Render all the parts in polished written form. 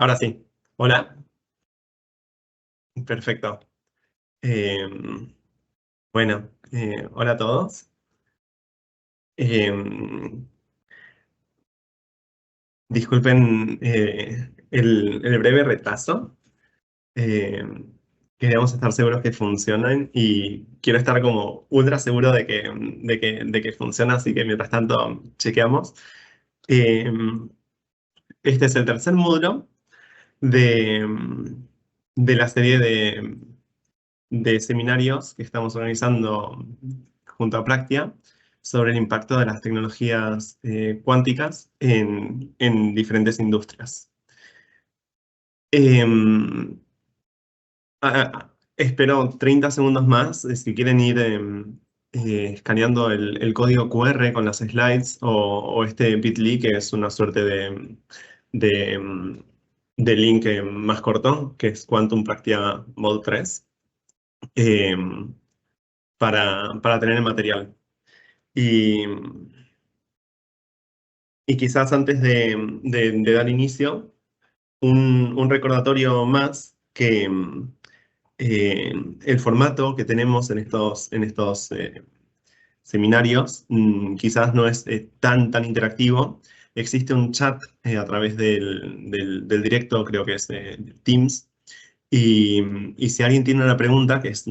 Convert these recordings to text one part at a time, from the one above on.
Ahora sí. Hola. Perfecto. Em, bueno, hola a todos. Em, disculpen el breve retraso. Em, queríamos estar seguros que funcionan y quiero estar como ultra seguro de que funciona, así que mientras tanto chequeamos. Em, este es el tercer módulo de, de la serie de seminarios que estamos organizando junto a Practia sobre el impacto de las tecnologías cuánticas en diferentes industrias. Em, espero 30 segundos más, si quieren ir escaneando el código QR con las slides o este bit.ly, que es una suerte de, em, de link más corto, que es Quantum Practia Mod 3. em, para tener el material. Y, y quizás antes de dar inicio, un recordatorio más que el formato que tenemos en estos seminarios quizás no es tan interactivo. Existe un chat a través del directo, creo que es Teams, y si alguien tiene una pregunta, que es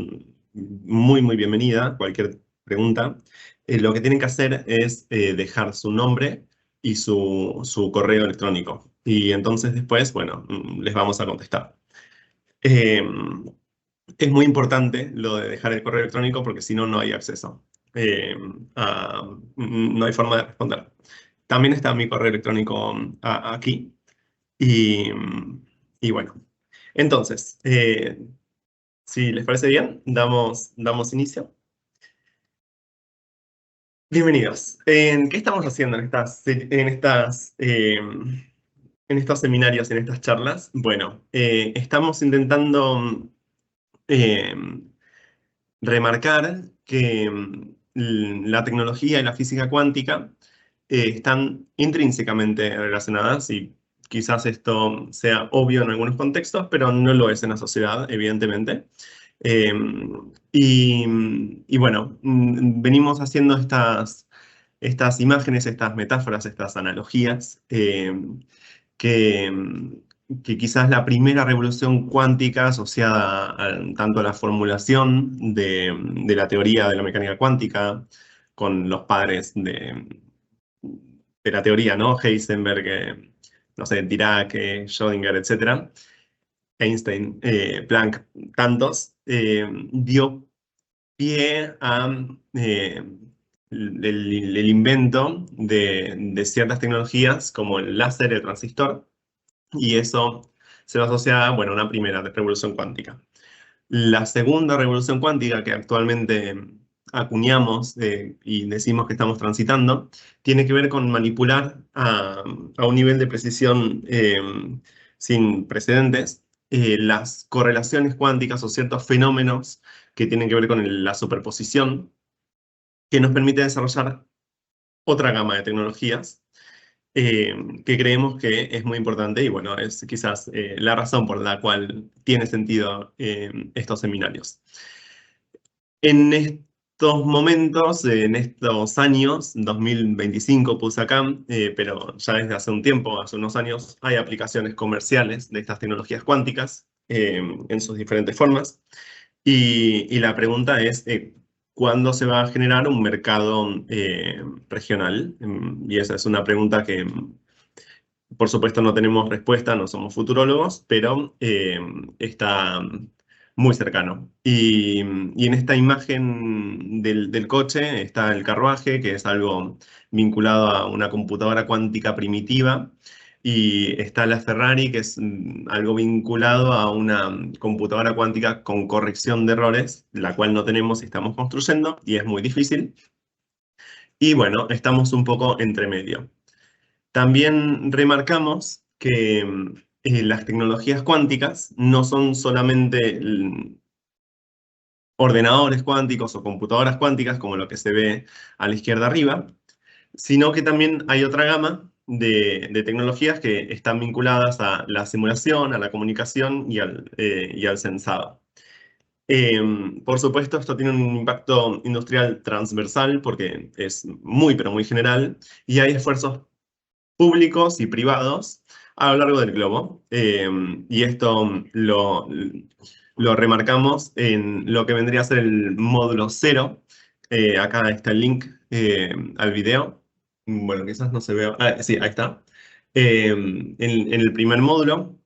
muy bienvenida, cualquier pregunta, lo que tienen que hacer es dejar su nombre y su correo electrónico. Y entonces después, bueno, les vamos a contestar. Eh, es muy importante lo de dejar el correo electrónico porque si no, no hay acceso. Eh, no hay forma de responder. También está mi correo electrónico aquí. Y, y bueno, entonces, si les parece bien, damos inicio. Bienvenidos. ¿Qué estamos haciendo en estos seminarios, en estas charlas? Bueno, estamos intentando eh, remarcar que la tecnología y la física cuántica están intrínsecamente relacionadas y quizás esto sea obvio en algunos contextos, pero no lo es en la sociedad, evidentemente. Eh, y bueno, venimos haciendo estas imágenes, estas metáforas, estas analogías, que quizás la primera revolución cuántica asociada tanto a la formulación de la teoría de la mecánica cuántica, con los padres de la teoría, ¿no? Heisenberg, no sé, Dirac, Schrödinger, etcétera, Einstein, Planck, tantos, dio pie a el invento de ciertas tecnologías como el láser, el transistor, y eso se lo asocia a, bueno, una primera revolución cuántica. La segunda revolución cuántica que actualmente acuñamos y decimos que estamos transitando, tiene que ver con manipular a un nivel de precisión sin precedentes las correlaciones cuánticas o ciertos fenómenos que tienen que ver con la superposición, que nos permite desarrollar otra gama de tecnologías que creemos que es muy importante y bueno, es quizás la razón por la cual tiene sentido estos seminarios. En estos momentos, en estos años, 2025 puse acá, pero ya desde hace un tiempo, hace unos años, hay aplicaciones comerciales de estas tecnologías cuánticas en sus diferentes formas. Y la pregunta es, ¿cuándo se va a generar un mercado regional? Y esa es una pregunta que, por supuesto, no tenemos respuesta, no somos futurólogos, pero está muy cercano. Y en esta imagen del coche está el carruaje, que es algo vinculado a una computadora cuántica primitiva. Y está la Ferrari, que es algo vinculado a una computadora cuántica con corrección de errores, la cual no tenemos y estamos construyendo, y es muy difícil. Y bueno, estamos un poco entre medio. También remarcamos que las tecnologías cuánticas no son solamente ordenadores cuánticos o computadoras cuánticas, como lo que se ve a la izquierda arriba, sino que también hay otra gama de tecnologías que están vinculadas a la simulación, a la comunicación y al sensado. Por supuesto, esto tiene un impacto industrial transversal porque es muy, pero muy general, y hay esfuerzos públicos y privados a lo largo del globo. Y esto lo remarcamos en lo que vendría a ser el módulo 0. Acá está el link al video. Bueno, quizás no se vea. Ah, sí, ahí está. En el primer módulo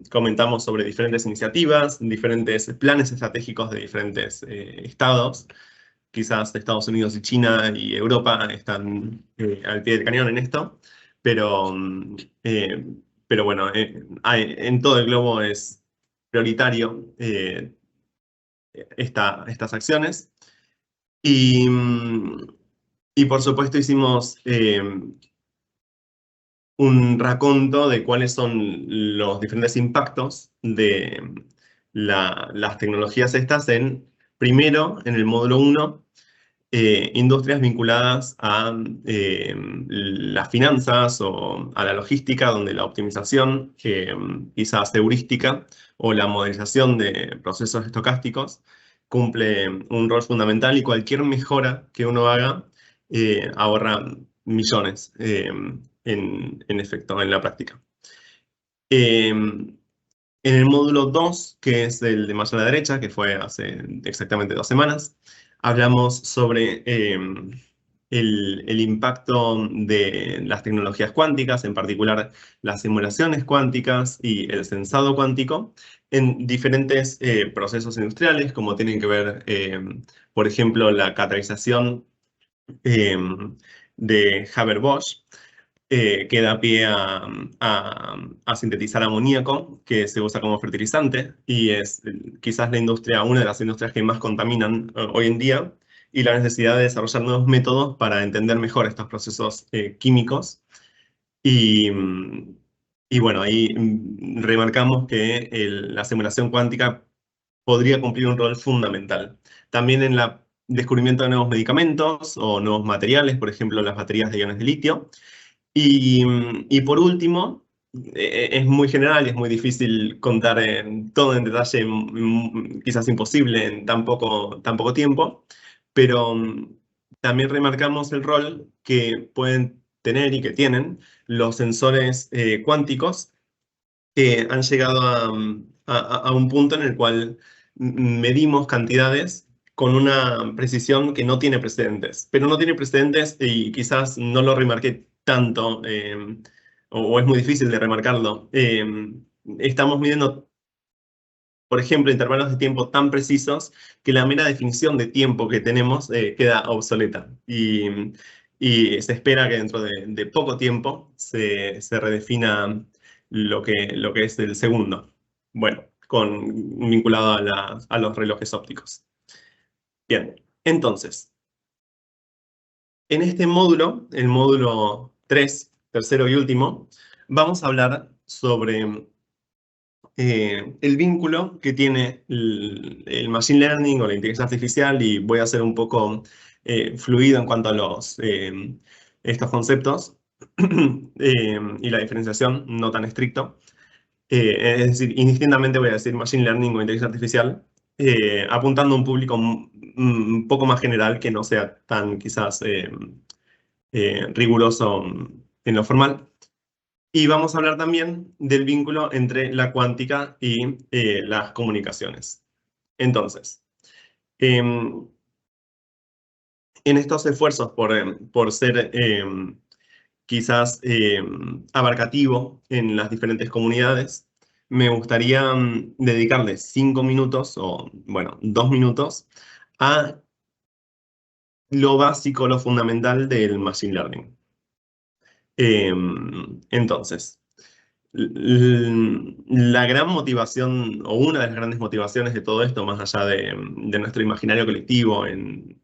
comentamos sobre diferentes iniciativas, diferentes planes estratégicos de diferentes estados. Quizás Estados Unidos y China y Europa están al pie del cañón en esto, pero, eh, pero bueno, en todo el globo es prioritario estas acciones. Y, y por supuesto hicimos un raconto de cuáles son los diferentes impactos de las tecnologías estas primero, en el módulo 1, industrias vinculadas a las finanzas o a la logística, donde la optimización, quizás heurística, o la modelización de procesos estocásticos cumple un rol fundamental, y cualquier mejora que uno haga ahorra millones en efecto, en la práctica. En el módulo 2, que es el de más a la derecha, que fue hace exactamente 2 semanas, hablamos sobre el impacto de las tecnologías cuánticas, en particular las simulaciones cuánticas y el sensado cuántico, en diferentes procesos industriales, como tienen que ver, por ejemplo, la catalización eh, de Haber-Bosch, que da pie a sintetizar amoníaco, que se usa como fertilizante, y es quizás una de las industrias que más contaminan hoy en día, y la necesidad de desarrollar nuevos métodos para entender mejor estos procesos químicos. Y, y bueno, ahí remarcamos que la simulación cuántica podría cumplir un rol fundamental. También en el descubrimiento de nuevos medicamentos o nuevos materiales, por ejemplo, las baterías de iones de litio. Y por último, es muy general y es muy difícil contar todo en detalle, quizás imposible en tan poco tiempo, pero también remarcamos el rol que pueden tener y que tienen los sensores cuánticos, que han llegado a un punto en el cual medimos cantidades con una precisión que no tiene precedentes. Pero no tiene precedentes, y quizás no lo remarqué tanto, o es muy difícil de remarcarlo. Estamos midiendo, por ejemplo, intervalos de tiempo tan precisos que la mera definición de tiempo que tenemos queda obsoleta. Y se espera que dentro de poco tiempo se redefina lo que es el segundo. Bueno, vinculado a los relojes ópticos. Bien, entonces, en este módulo, el módulo 3, tercero y último, vamos a hablar sobre el vínculo que tiene el Machine Learning o la inteligencia artificial, y voy a ser un poco fluido en cuanto a estos conceptos y la diferenciación, no tan estricto. Es decir, indistintamente voy a decir Machine Learning o inteligencia artificial, apuntando a un público un poco más general, que no sea tan quizás riguroso en lo formal. Y vamos a hablar también del vínculo entre la cuántica y las comunicaciones. Entonces, en estos esfuerzos por ser quizás abarcativo en las diferentes comunidades, me gustaría dedicarles 5 minutos, o bueno, 2 minutos, a lo básico, lo fundamental del Machine Learning. Entonces, la gran motivación, o una de las grandes motivaciones de todo esto, más allá de nuestro imaginario colectivo en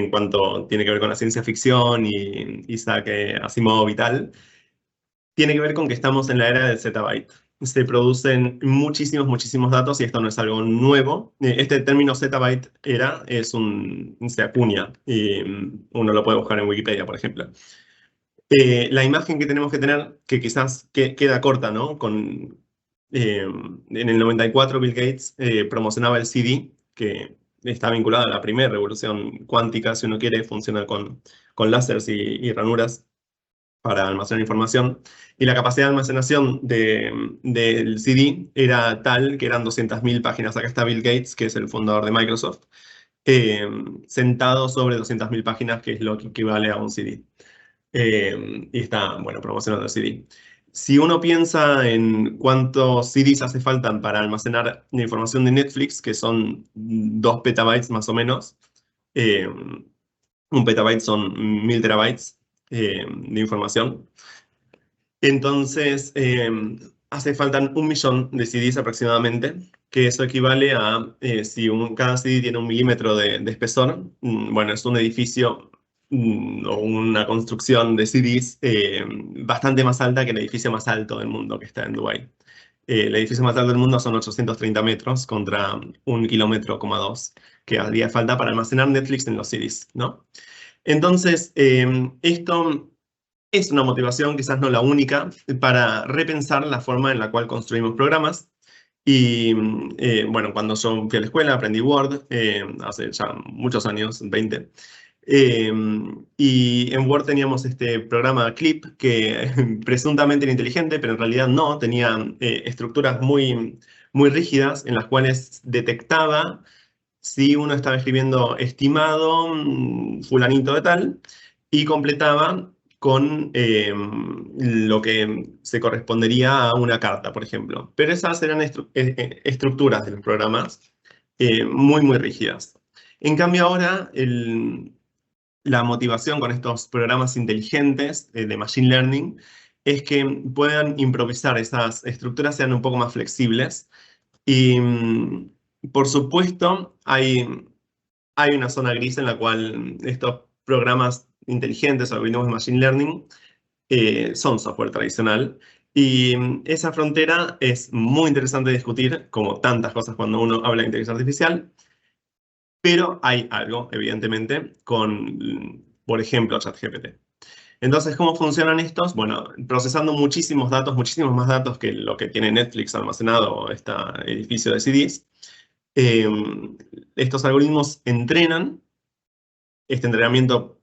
cuanto tiene que ver con la ciencia ficción y Isaac Asimov y tal, tiene que ver con que estamos en la era del zettabyte. Se producen muchísimos, muchísimos datos, y esto no es algo nuevo. Este término zettabyte se acuña, y uno lo puede buscar en Wikipedia, por ejemplo. La imagen que tenemos que tener, que quizás queda corta, ¿no? En el 94 Bill Gates promocionaba el CD, que está vinculado a la primera revolución cuántica, si uno quiere, funciona con láseres y ranuras para almacenar información. Y la capacidad de almacenación del CD era tal que eran 200.000 páginas. Acá está Bill Gates, que es el fundador de Microsoft, eh, sentado sobre 200.000 páginas, que es lo que equivale a un CD. Y está, bueno, promocionando el CD. Si uno piensa en cuántos CDs hace falta para almacenar la información de Netflix, que son 2 petabytes más o menos, eh, un petabyte son 1000 terabytes de información. Entonces, hace falta 1 millón de CDs aproximadamente, que eso equivale a, si cada CD tiene 1 milímetro de espesor, bueno, es un edificio o una construcción de CDs bastante más alta que el edificio más alto del mundo que está en Dubái. El edificio más alto del mundo son 830 metros contra 1,2 kilómetros que haría falta para almacenar Netflix en los CDs, ¿no? Entonces, esto es una motivación, quizás no la única, para repensar la forma en la cual construimos programas. Y bueno, cuando yo fui a la escuela aprendí Word, hace ya muchos años, 20. Y en Word teníamos este programa Clip que presuntamente era inteligente, pero en realidad no, tenía estructuras muy rígidas en las cuales detectaba si uno estaba escribiendo estimado, fulanito de tal, y completaba con lo que se correspondería a una carta, por ejemplo. Pero esas eran estructuras de los programas muy rígidas. En cambio ahora, la motivación con estos programas inteligentes de Machine Learning es que puedan improvisar esas estructuras, sean un poco más flexibles. Y por supuesto, hay una zona gris en la cual estos programas inteligentes o algoritmos de Machine Learning son software tradicional. Y esa frontera es muy interesante de discutir, como tantas cosas cuando uno habla de inteligencia artificial. Pero hay algo, evidentemente, con, por ejemplo, ChatGPT. Entonces, ¿cómo funcionan estos? Bueno, procesando muchísimos datos, muchísimos más datos que lo que tiene Netflix almacenado, este edificio de CDs. eh, Estos algoritmos entrenan. Este entrenamiento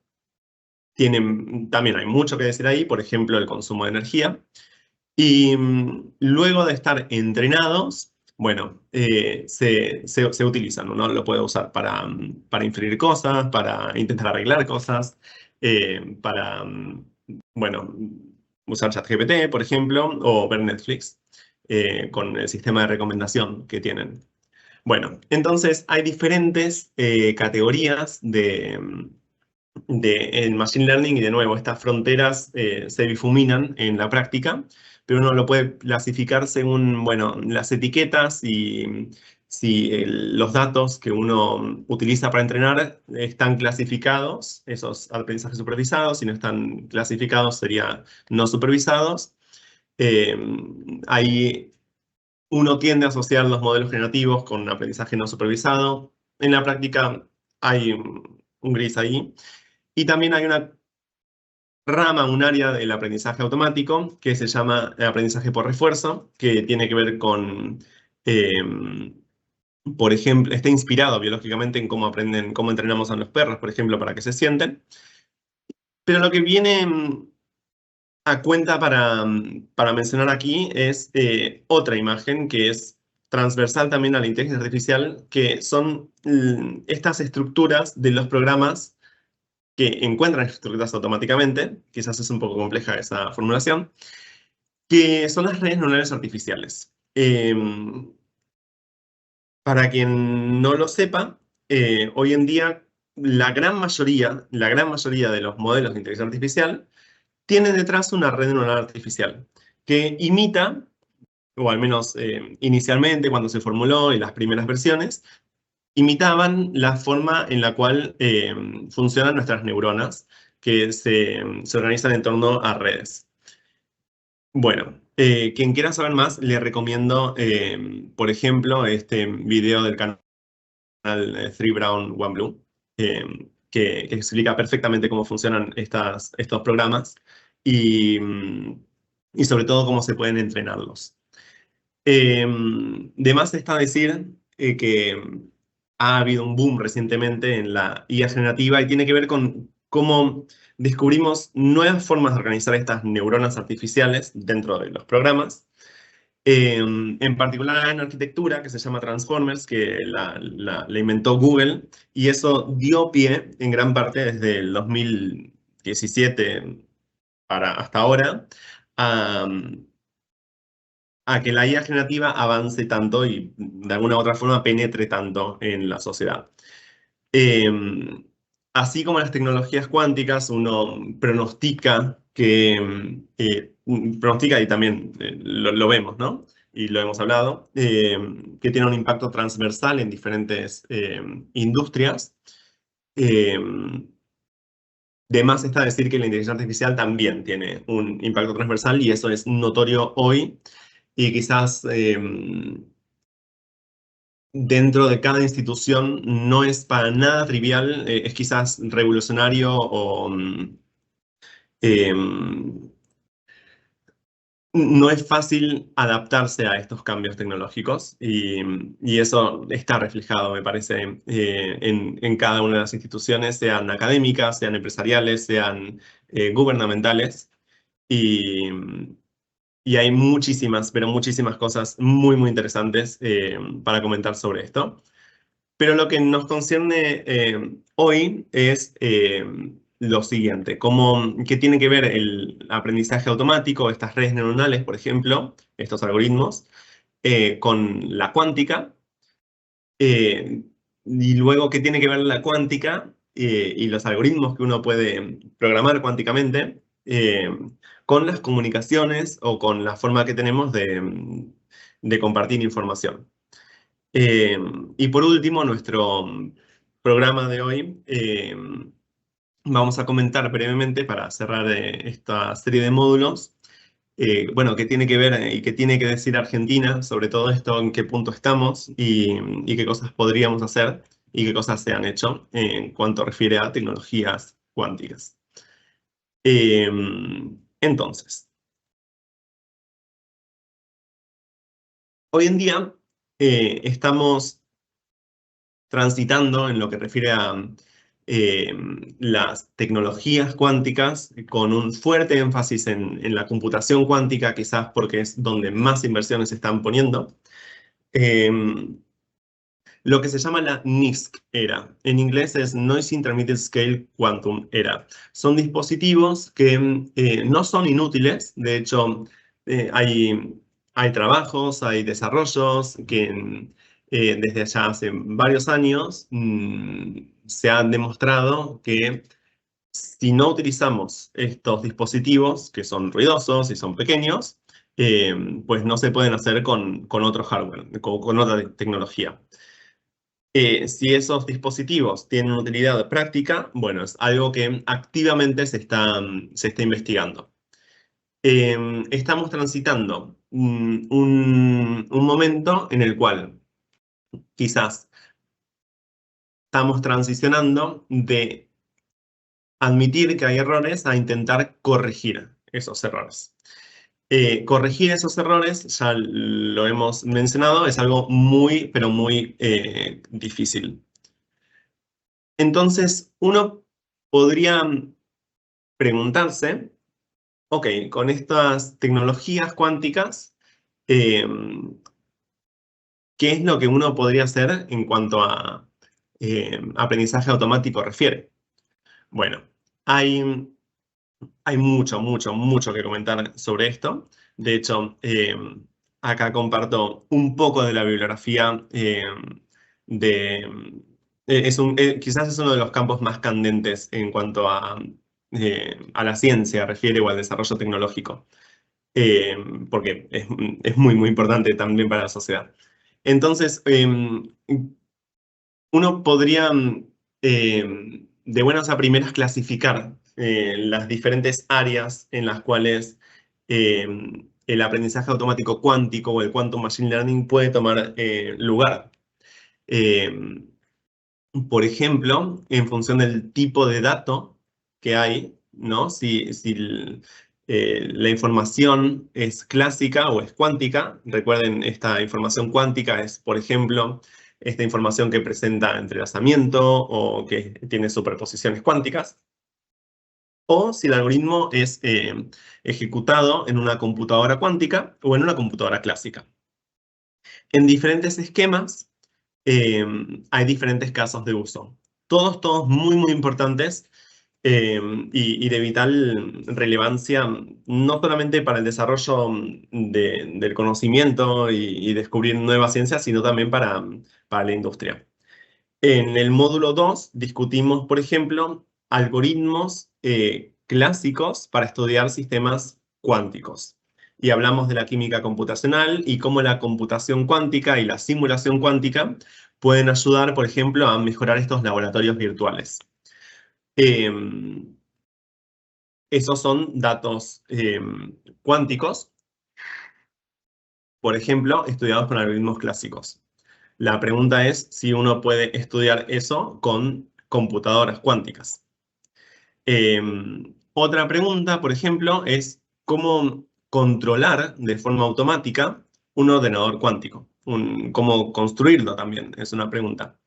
también hay mucho que decir ahí, por ejemplo, el consumo de energía. Y luego de estar entrenados, bueno, se utilizan. Uno lo puede usar para inferir cosas, para intentar arreglar cosas, para, bueno, usar ChatGPT, por ejemplo, o ver Netflix con el sistema de recomendación que tienen. Bueno, entonces hay diferentes categorías en Machine Learning y de nuevo, estas fronteras se difuminan en la práctica, pero uno lo puede clasificar según, bueno, las etiquetas y si los datos que uno utiliza para entrenar están clasificados, esos aprendizajes supervisados, si no están clasificados sería no supervisados. Eh, Ahí uno tiende a asociar los modelos generativos con un aprendizaje no supervisado. En la práctica hay un gris ahí. Y también hay una rama, un área del aprendizaje automático que se llama aprendizaje por refuerzo, que tiene que ver con, por ejemplo, está inspirado biológicamente en cómo aprenden, cómo entrenamos a los perros, por ejemplo, para que se sienten. Pero lo que viene a cuenta para mencionar aquí es otra imagen que es transversal también a la inteligencia artificial, que son estas estructuras de los programas que encuentran estructuras automáticamente, quizás es un poco compleja esa formulación, que son las redes neuronales artificiales. Para quien no lo sepa, hoy en día la gran mayoría de los modelos de inteligencia artificial tienen detrás una red neuronal artificial que imita, o al menos inicialmente cuando se formuló en las primeras versiones, imitaban la forma en la cual funcionan nuestras neuronas, que se organizan en torno a redes. Bueno, quien quiera saber más, le recomiendo, por ejemplo, este video del canal 3 Brown 1 Blue, que explica perfectamente cómo funcionan estos programas. y sobre todo cómo se pueden entrenarlos. De más está decir que ha habido un boom recientemente en la IA generativa y tiene que ver con cómo descubrimos nuevas formas de organizar estas neuronas artificiales dentro de los programas. En particular en arquitectura, que se llama Transformers, que la inventó Google, y eso dio pie en gran parte desde el 2017 para hasta ahora a, a que la IA generativa avance tanto y de alguna u otra forma penetre tanto en la sociedad. Eh, Así como las tecnologías cuánticas, uno pronostica pronostica y también lo vemos, ¿no? Y lo hemos hablado, que tiene un impacto transversal en diferentes industrias. Eh, de más está decir que la inteligencia artificial también tiene un impacto transversal y eso es notorio hoy y quizás dentro de cada institución no es para nada trivial, es quizás revolucionario o no es fácil adaptarse a estos cambios tecnológicos y eso está reflejado, me parece, en cada una de las instituciones, sean académicas, sean empresariales, sean gubernamentales. Y, y hay muchísimas, pero muchísimas cosas muy, muy interesantes para comentar sobre esto. Pero lo que nos concierne hoy es lo siguiente, qué tiene que ver el aprendizaje automático, estas redes neuronales, por ejemplo, estos algoritmos, con la cuántica, eh, y luego qué tiene que ver la cuántica y los algoritmos que uno puede programar cuánticamente con las comunicaciones o con la forma que tenemos de compartir información. Eh, y por último, nuestro programa de hoy, vamos a comentar brevemente para cerrar esta serie de módulos, bueno, qué tiene que ver y qué tiene que decir Argentina sobre todo esto, en qué punto estamos y qué cosas podríamos hacer y qué cosas se han hecho en cuanto refiere a tecnologías cuánticas. Eh, entonces, hoy en día estamos transitando en lo que refiere a eh, las tecnologías cuánticas con un fuerte énfasis en la computación cuántica, quizás porque es donde más inversiones se están poniendo. Eh, lo que se llama la NISQ era. En inglés es Noise Intermediate Scale Quantum Era. Son dispositivos que no son inútiles, de hecho hay trabajos, hay desarrollos que desde allá hace varios años se han demostrado que si no utilizamos estos dispositivos, que son ruidosos y son pequeños, pues no se pueden hacer con otro hardware, con otra tecnología. Si esos dispositivos tienen una utilidad práctica, bueno, es algo que activamente se está investigando. Estamos transitando un momento en el cual quizás estamos transicionando de admitir que hay errores a intentar corregir esos errores. Corregir esos errores, ya lo hemos mencionado, es algo muy, pero muy difícil. Entonces, uno podría preguntarse, ok, con estas tecnologías cuánticas, eh, ¿qué es lo que uno podría hacer en cuanto a aprendizaje automático refiere? Bueno, hay mucho, mucho, mucho que comentar sobre esto. De hecho, acá comparto un poco de la bibliografía de... quizás es uno de los campos más candentes en cuanto a la ciencia refiere o al desarrollo tecnológico, eh, porque es muy, muy importante también para la sociedad. Entonces, uno podría, de buenas a primeras, clasificar las diferentes áreas en las cuales eh, el aprendizaje automático cuántico o el quantum machine learning puede tomar lugar. Eh, por ejemplo, en función del tipo de dato que hay, ¿no? Si la información es clásica o es cuántica. Recuerden, esta información cuántica es, por ejemplo, esta información que presenta entrelazamiento o que tiene superposiciones cuánticas. O si el algoritmo es ejecutado en una computadora cuántica o en una computadora clásica. En diferentes esquemas hay diferentes casos de uso. Todos muy, muy importantes y de vital relevancia, no solamente para el desarrollo del conocimiento y descubrir nuevas ciencias, sino también para la industria. En el módulo 2 discutimos, por ejemplo, algoritmos clásicos para estudiar sistemas cuánticos. Y hablamos de la química computacional y cómo la computación cuántica y la simulación cuántica pueden ayudar, por ejemplo, a mejorar estos laboratorios virtuales. Esos son datos cuánticos, por ejemplo, estudiados con algoritmos clásicos. La pregunta es si uno puede estudiar eso con computadoras cuánticas. Otra pregunta, por ejemplo, es cómo controlar de forma automática un ordenador cuántico. Cómo construirlo también es una pregunta.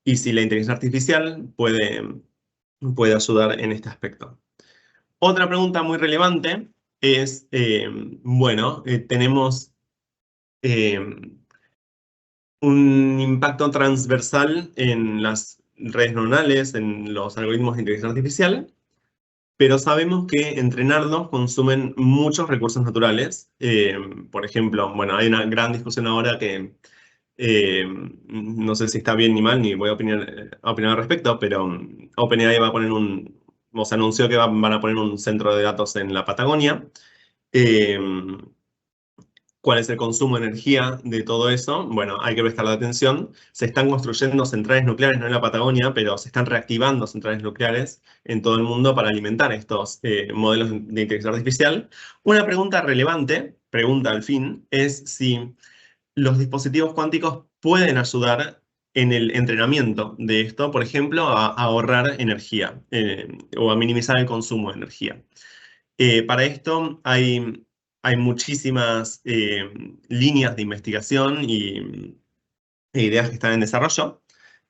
Y si la inteligencia artificial puede ayudar en este aspecto. Otra pregunta muy relevante es, bueno, tenemos un impacto transversal en las redes neuronales, en los algoritmos de inteligencia artificial, pero sabemos que entrenarlos consumen muchos recursos naturales. Por ejemplo, bueno, hay una gran discusión ahora que no sé si está bien ni mal, ni voy a opinar al respecto, pero OpenAI va a poner o se anunció que van a poner un centro de datos en la Patagonia. Eh, ¿Cuál es el consumo de energía de todo eso? Bueno, hay que prestarle atención. Se están construyendo centrales nucleares, no en la Patagonia, pero se están reactivando centrales nucleares en todo el mundo para alimentar estos modelos de inteligencia artificial. Una pregunta relevante, pregunta al fin, es si los dispositivos cuánticos pueden ayudar en el entrenamiento de esto, por ejemplo, a ahorrar energía o a minimizar el consumo de energía. Para esto hay muchísimas líneas de investigación e ideas que están en desarrollo.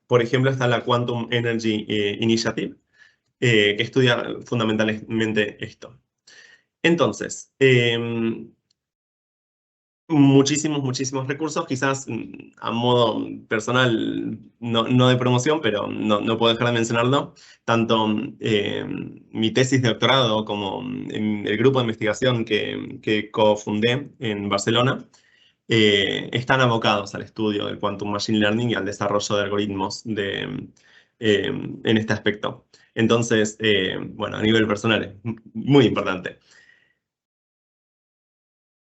Por ejemplo, está la Quantum Energy Initiative, que estudia fundamentalmente esto. Entonces, muchísimos recursos, quizás a modo personal, no de promoción, pero no puedo dejar de mencionarlo. Tanto mi tesis de doctorado como el grupo de investigación que cofundé en Barcelona están abocados al estudio del Quantum Machine Learning y al desarrollo de algoritmos en este aspecto. Entonces, bueno, a nivel personal es muy importante.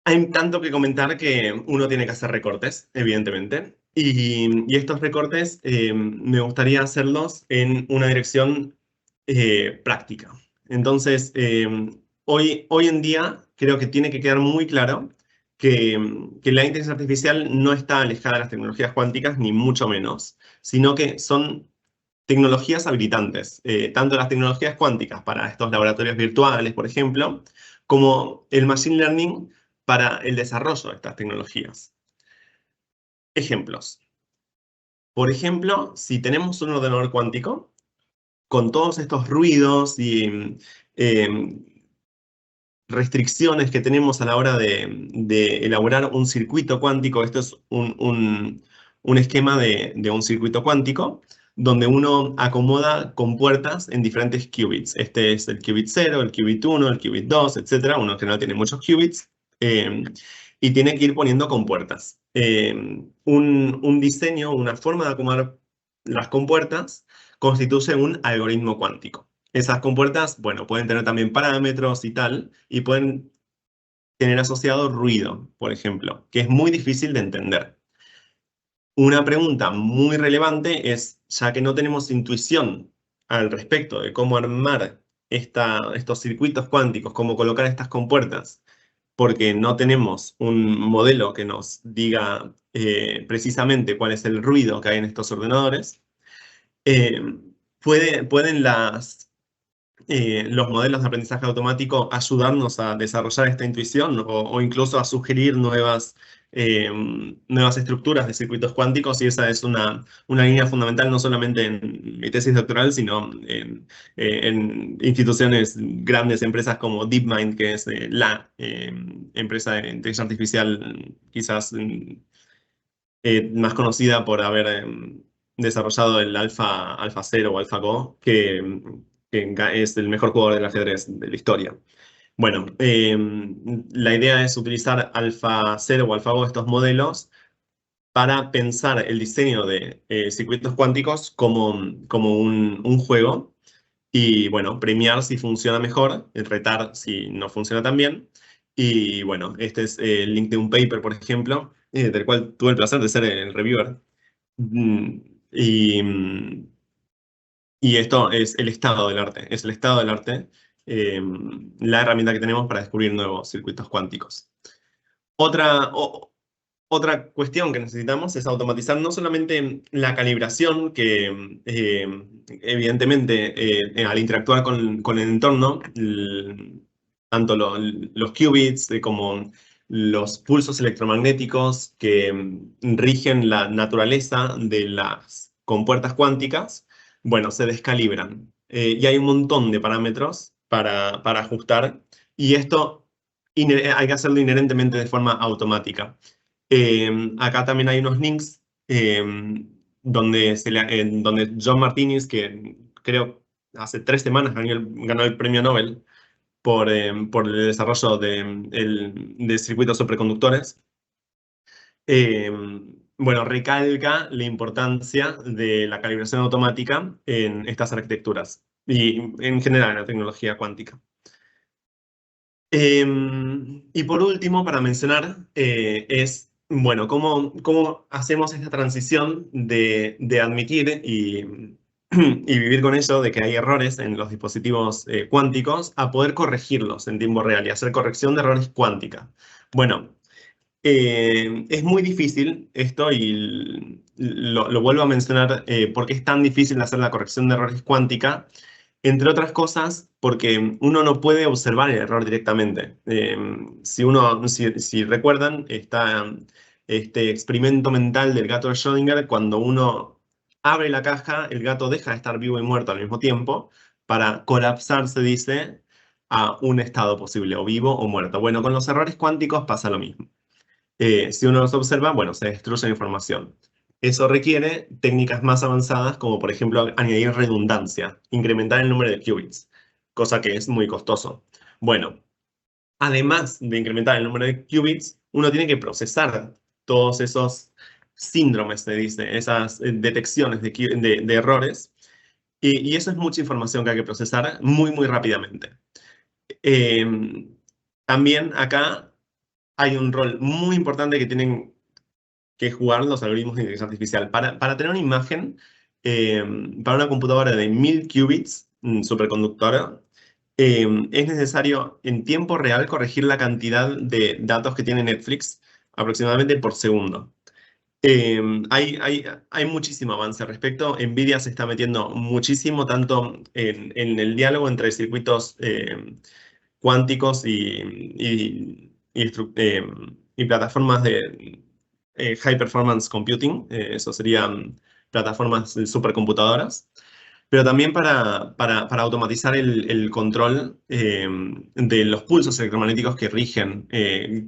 Hay tanto que comentar que uno tiene que hacer recortes, evidentemente, y estos recortes me gustaría hacerlos en una dirección práctica. Entonces, hoy en día creo que tiene que quedar muy claro que la inteligencia artificial no está alejada de las tecnologías cuánticas, ni mucho menos, sino que son tecnologías habilitantes, tanto las tecnologías cuánticas para estos laboratorios virtuales, por ejemplo, como el machine learning para el desarrollo de estas tecnologías. Ejemplos. Por ejemplo, si tenemos un ordenador cuántico, con todos estos ruidos y restricciones que tenemos a la hora de elaborar un circuito cuántico, esto es un esquema de un circuito cuántico, donde uno acomoda compuertas en diferentes qubits. Este es el qubit 0, el qubit 1, el qubit 2, etc. Uno en general tiene muchos qubits. Y tiene que ir poniendo compuertas. Un diseño, una forma de acomodar las compuertas constituye un algoritmo cuántico. Esas compuertas, bueno, pueden tener también parámetros y tal, y pueden tener asociado ruido, por ejemplo, que es muy difícil de entender. Una pregunta muy relevante es, ya que no tenemos intuición al respecto de cómo armar estos circuitos cuánticos, cómo colocar estas compuertas, porque no tenemos un modelo que nos diga precisamente cuál es el ruido que hay en estos ordenadores, pueden las los modelos de aprendizaje automático ayudarnos a desarrollar esta intuición o incluso a sugerir eh, nuevas estructuras de circuitos cuánticos, y esa es una línea fundamental no solamente en mi tesis doctoral, sino en instituciones, grandes empresas como DeepMind, que es la empresa de inteligencia artificial quizás más conocida por haber desarrollado el Alpha Zero o AlphaGo, que es el mejor jugador del ajedrez de la historia. Bueno, la idea es utilizar AlphaZero o AlphaGo, estos modelos, para pensar el diseño de circuitos cuánticos como un juego y, bueno, premiar si funciona mejor, retar si no funciona tan bien. Y, bueno, este es el link de un paper, por ejemplo, del cual tuve el placer de ser el reviewer. Mm, Y, mm, y esto es el estado del arte, es el estado del arte, eh, la herramienta que tenemos para descubrir nuevos circuitos cuánticos. Otra, otra cuestión que necesitamos es automatizar no solamente la calibración, que evidentemente al interactuar con el entorno, tanto los qubits como los pulsos electromagnéticos que rigen la naturaleza de las compuertas cuánticas, bueno, se descalibran. Y hay un montón de parámetros para ajustar, y esto hay que hacerlo inherentemente de forma automática. Acá también hay unos links donde John Martinez, que creo hace 3 semanas ganó el premio Nobel por el desarrollo de circuitos superconductores, eh, bueno, recalca la importancia de la calibración automática en estas arquitecturas y en general en la tecnología cuántica. Y por último, para mencionar, es, bueno, cómo hacemos esta transición de admitir y vivir con ello, de que hay errores en los dispositivos cuánticos, a poder corregirlos en tiempo real y hacer corrección de errores cuántica. Bueno, es muy difícil esto, y lo vuelvo a mencionar porque es tan difícil hacer la corrección de errores cuántica, entre otras cosas, porque uno no puede observar el error directamente. Si recuerdan, está este experimento mental del gato de Schrödinger: cuando uno abre la caja, el gato deja de estar vivo y muerto al mismo tiempo para colapsar, se dice, a un estado posible, o vivo o muerto. Bueno, con los errores cuánticos pasa lo mismo. Si uno los observa, bueno, se destruye la información. Eso requiere técnicas más avanzadas, como por ejemplo añadir redundancia, incrementar el número de qubits, cosa que es muy costoso. Bueno, además de incrementar el número de qubits, uno tiene que procesar todos esos síndromes, se dice, esas detecciones de errores, y eso es mucha información que hay que procesar muy, muy rápidamente. Eh, También acá hay un rol muy importante que tienen que jugar los algoritmos de inteligencia artificial. Para tener una imagen, eh, para una computadora de 1000 qubits superconductora, es necesario en tiempo real corregir la cantidad de datos que tiene Netflix, aproximadamente por segundo. Eh, hay muchísimo avance al respecto. NVIDIA se está metiendo muchísimo, tanto en el diálogo entre circuitos cuánticos y plataformas de high performance computing, eso serían plataformas de supercomputadoras, pero también para automatizar el control de los pulsos electromagnéticos que rigen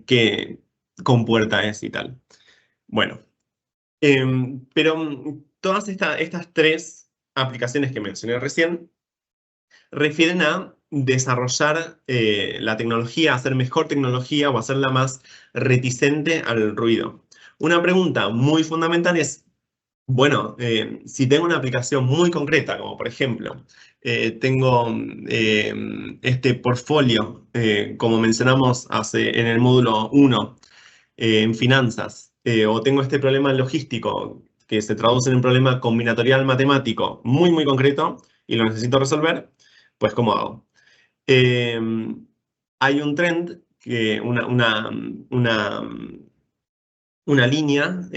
qué compuerta es y tal. Bueno, pero todas estas tres aplicaciones que mencioné recién refieren a desarrollar la tecnología, hacer mejor tecnología o hacerla más reticente al ruido. Una pregunta muy fundamental es, bueno, si tengo una aplicación muy concreta, como por ejemplo, tengo este portfolio, como mencionamos en el módulo 1, en finanzas, o tengo este problema logístico que se traduce en un problema combinatorial matemático muy, muy concreto y lo necesito resolver, pues ¿cómo hago? Eh, Hay un trend, una línea,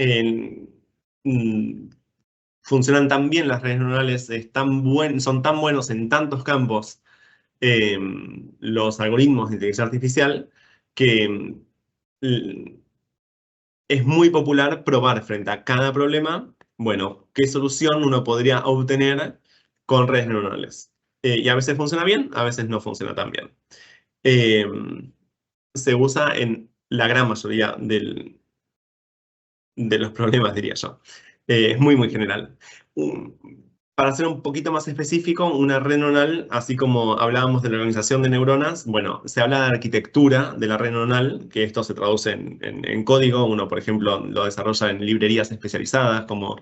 mm, funcionan tan bien las redes neuronales, son tan buenos en tantos campos los algoritmos de inteligencia artificial, que es muy popular probar frente a cada problema, bueno, qué solución uno podría obtener con redes neuronales. Y a veces funciona bien, a veces no funciona tan bien. Eh, Se usa en la gran mayoría de los problemas, diría yo. Es muy, muy general. Para ser un poquito más específico, una red neuronal, así como hablábamos de la organización de neuronas, bueno, se habla de arquitectura de la red neuronal, que esto se traduce en código. Uno, por ejemplo, lo desarrolla en librerías especializadas como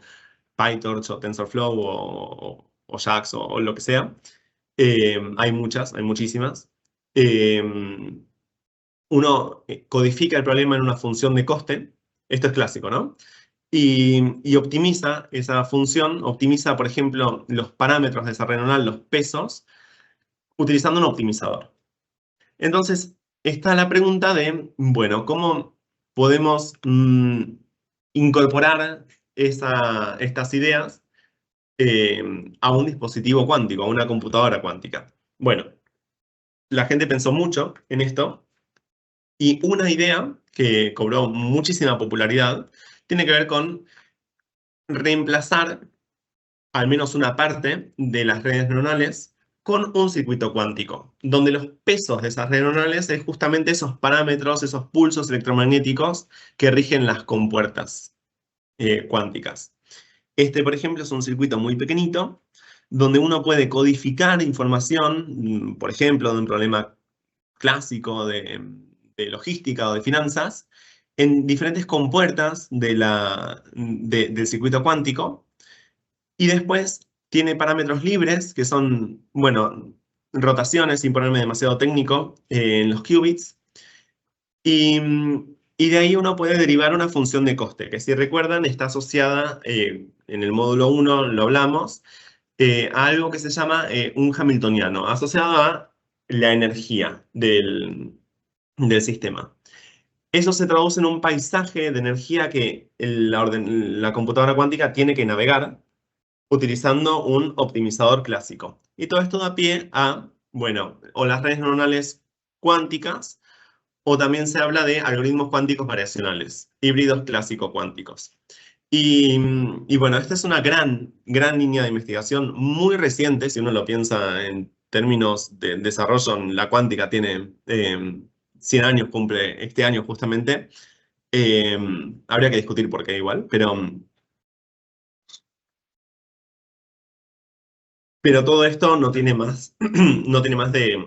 PyTorch o TensorFlow o JAX o lo que sea. Hay muchas, hay muchísimas. Eh, Uno codifica el problema en una función de coste. Esto es clásico, ¿no? Y optimiza esa función, optimiza, por ejemplo, los parámetros de esa red neuronal, los pesos, utilizando un optimizador. Entonces, está la pregunta de, bueno, ¿cómo podemos incorporar estas ideas a un dispositivo cuántico, a una computadora cuántica? Bueno, la gente pensó mucho en esto y una idea que cobró muchísima popularidad tiene que ver con reemplazar al menos una parte de las redes neuronales con un circuito cuántico, donde los pesos de esas redes neuronales es justamente esos parámetros, esos pulsos electromagnéticos que rigen las compuertas cuánticas. Este, por ejemplo, es un circuito muy pequeñito, donde uno puede codificar información, por ejemplo, de un problema clásico de logística o de finanzas, en diferentes compuertas del circuito cuántico, y después tiene parámetros libres, que son, bueno, rotaciones, sin ponerme demasiado técnico, en los qubits. Y de ahí uno puede derivar una función de coste, que si recuerdan está asociada, en el módulo 1 lo hablamos, a algo que se llama un hamiltoniano, asociado a la energía del sistema. Eso se traduce en un paisaje de energía que la computadora cuántica tiene que navegar utilizando un optimizador clásico. Y todo esto da pie a, bueno, o las redes neuronales cuánticas, o también se habla de algoritmos cuánticos variacionales, híbridos clásico-cuánticos. Y bueno, esta es una gran, gran línea de investigación muy reciente, si uno lo piensa en términos de desarrollo, la cuántica tiene 100 años, cumple este año justamente. Eh, Habría que discutir por qué igual, pero todo esto no tiene más, no tiene más de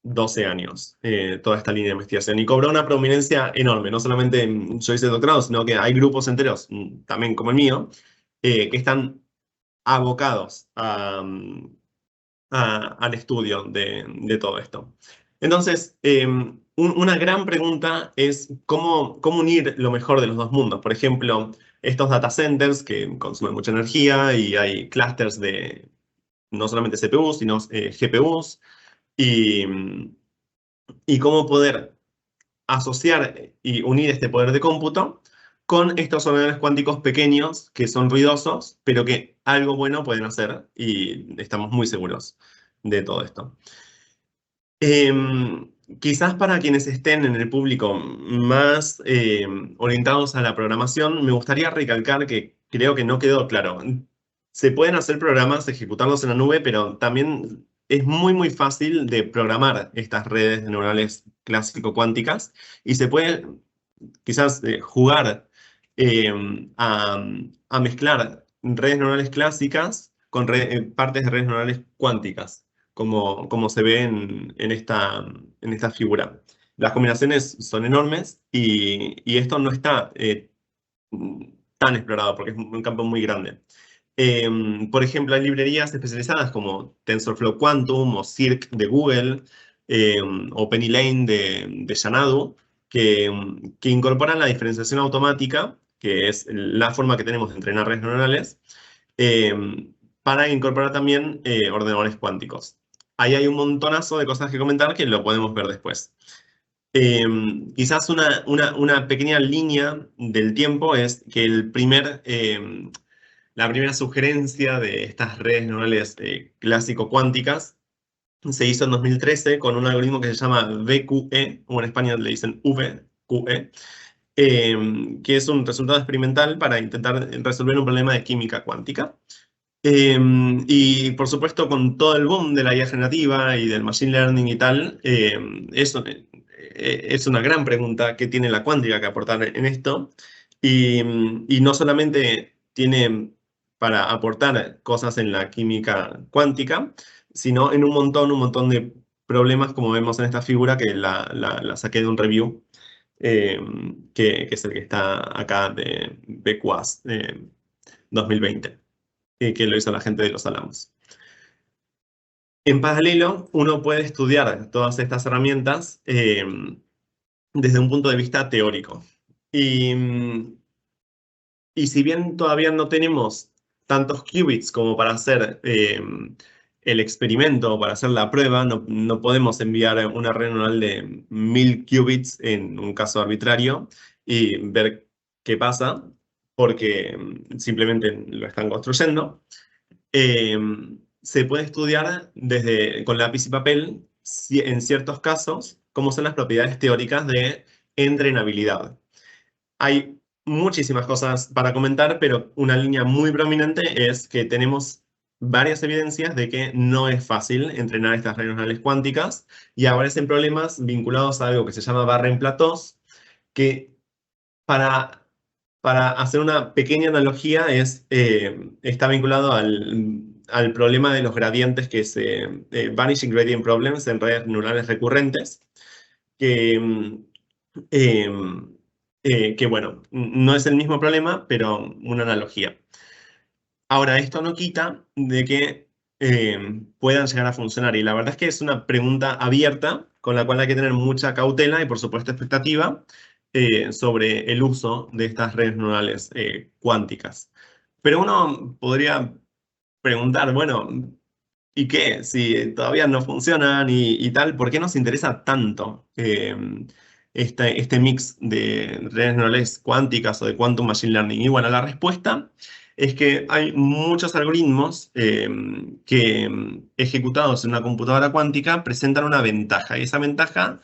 12 años, toda esta línea de investigación, y cobró una prominencia enorme. No solamente yo hice doctorado, sino que hay grupos enteros, también como el mío, que están abocados al estudio de todo esto. Entonces, una gran pregunta es cómo unir lo mejor de los dos mundos. Por ejemplo, estos data centers que consumen mucha energía y hay clusters de no solamente CPUs, sino GPUs, y, y cómo poder asociar y unir este poder de cómputo con estos ordenadores cuánticos pequeños que son ruidosos, pero que algo bueno pueden hacer, y estamos muy seguros de todo esto. Quizás para quienes estén en el público más orientados a la programación, me gustaría recalcar que creo que no quedó claro. Se pueden hacer programas, ejecutarlos en la nube, pero también es muy, muy fácil de programar estas redes neuronales clásico-cuánticas, y se puede quizás jugar eh, a, a mezclar redes neuronales clásicas con partes de redes neuronales cuánticas, como se ve en esta figura. Las combinaciones son enormes, y esto no está tan explorado porque es un campo muy grande. Por ejemplo, hay librerías especializadas como TensorFlow Quantum o Cirq de Google, eh, o PennyLane de Xanadu, que incorporan la diferenciación automática, que es la forma que tenemos de entrenar redes neuronales, eh, para incorporar también ordenadores cuánticos. Ahí hay un montonazo de cosas que comentar que lo podemos ver después. Eh, Quizás una pequeña línea del tiempo es que la primera sugerencia de estas redes neuronales clásico-cuánticas se hizo en 2013 con un algoritmo que se llama VQE, o en España le dicen VQE, que es un resultado experimental para intentar resolver un problema de química cuántica. Y por supuesto, con todo el boom de la IA generativa y del machine learning y tal, eso es una gran pregunta que tiene la cuántica que aportar en esto. Y no solamente tiene para aportar cosas en la química cuántica, sino en un montón de problemas, como vemos en esta figura, que la saqué de un review, eh, que es el que está acá de BQAS 2020, que lo hizo la gente de los Álamos. En paralelo, uno puede estudiar todas estas herramientas desde un punto de vista teórico. Y, y si bien todavía no tenemos tantos qubits como para hacer el experimento, para hacer la prueba, no podemos enviar una red neural de 1000 qubits en un caso arbitrario y ver qué pasa, porque simplemente lo están construyendo. eh, Se puede estudiar con lápiz y papel, en ciertos casos, cómo son las propiedades teóricas de entrenabilidad. Hay muchísimas cosas para comentar, pero una línea muy prominente es que tenemos varias evidencias de que no es fácil entrenar estas redes neuronales cuánticas y aparecen problemas vinculados a algo que se llama barra en platós, que para, para hacer una pequeña analogía está vinculado al problema de los gradientes Vanishing Gradient Problems en redes neuronales recurrentes, que, eh, que bueno, no es el mismo problema, pero una analogía. Ahora, esto no quita de que puedan llegar a funcionar, y la verdad es que es una pregunta abierta con la cual hay que tener mucha cautela y, por supuesto, expectativa sobre el uso de estas redes neuronales cuánticas. Pero uno podría preguntar, bueno, ¿y qué? Si todavía no funcionan y tal, ¿por qué nos interesa tanto este mix de redes neuronales cuánticas o de quantum machine learning? Y bueno, la respuesta es que hay muchos algoritmos que ejecutados en una computadora cuántica presentan una ventaja, y esa ventaja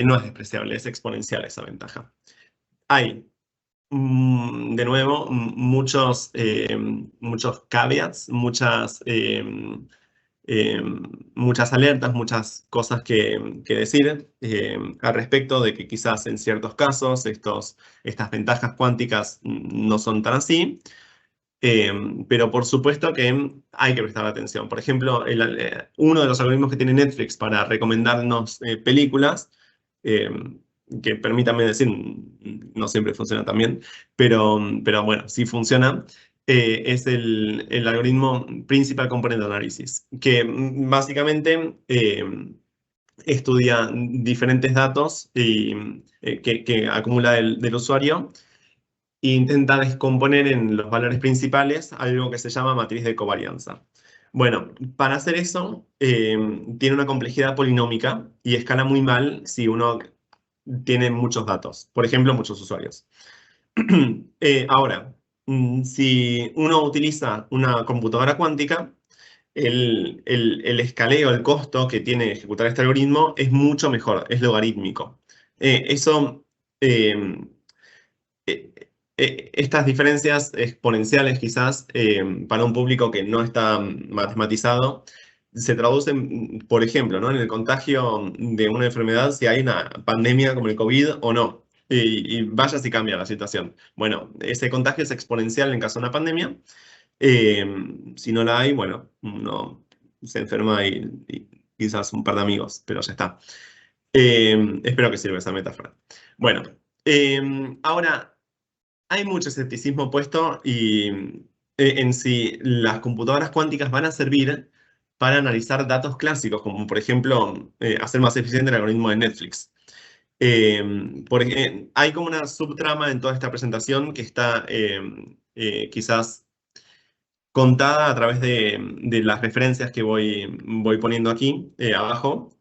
no es despreciable, es exponencial esa ventaja. Hay de nuevo, muchos caveats, eh, muchas alertas, muchas cosas que decir al respecto de que quizás en ciertos casos estas ventajas cuánticas no son tan así, eh, pero por supuesto que hay que prestar atención. Por ejemplo, uno de los algoritmos que tiene Netflix para recomendarnos películas, eh, que permítanme decir, no siempre funciona tan bien, pero bueno, sí funciona, es el algoritmo Principal Component Analysis, que básicamente estudia diferentes datos que acumula del usuario e intenta descomponer en los valores principales algo que se llama matriz de covarianza. Bueno, para hacer eso, tiene una complejidad polinómica y escala muy mal si uno tiene muchos datos, por ejemplo, muchos usuarios. Ahora, si uno utiliza una computadora cuántica, el escaleo, el costo que tiene ejecutar este algoritmo es mucho mejor, es logarítmico. Eso eh, eh, estas diferencias exponenciales quizás para un público que no está matematizado se traducen, por ejemplo, ¿no? En el contagio de una enfermedad, si hay una pandemia como el COVID o no. Y vaya si cambia la situación. Bueno, ese contagio es exponencial en caso de una pandemia. Eh, si no la hay, bueno, uno se enferma y quizás un par de amigos, pero ya está. Espero que sirva esa metáfora. Bueno, ahora hay mucho escepticismo puesto en si las computadoras cuánticas van a servir para analizar datos clásicos, como por ejemplo hacer más eficiente el algoritmo de Netflix. Porque hay como una subtrama en toda esta presentación que está quizás contada a través de las referencias que voy poniendo aquí abajo.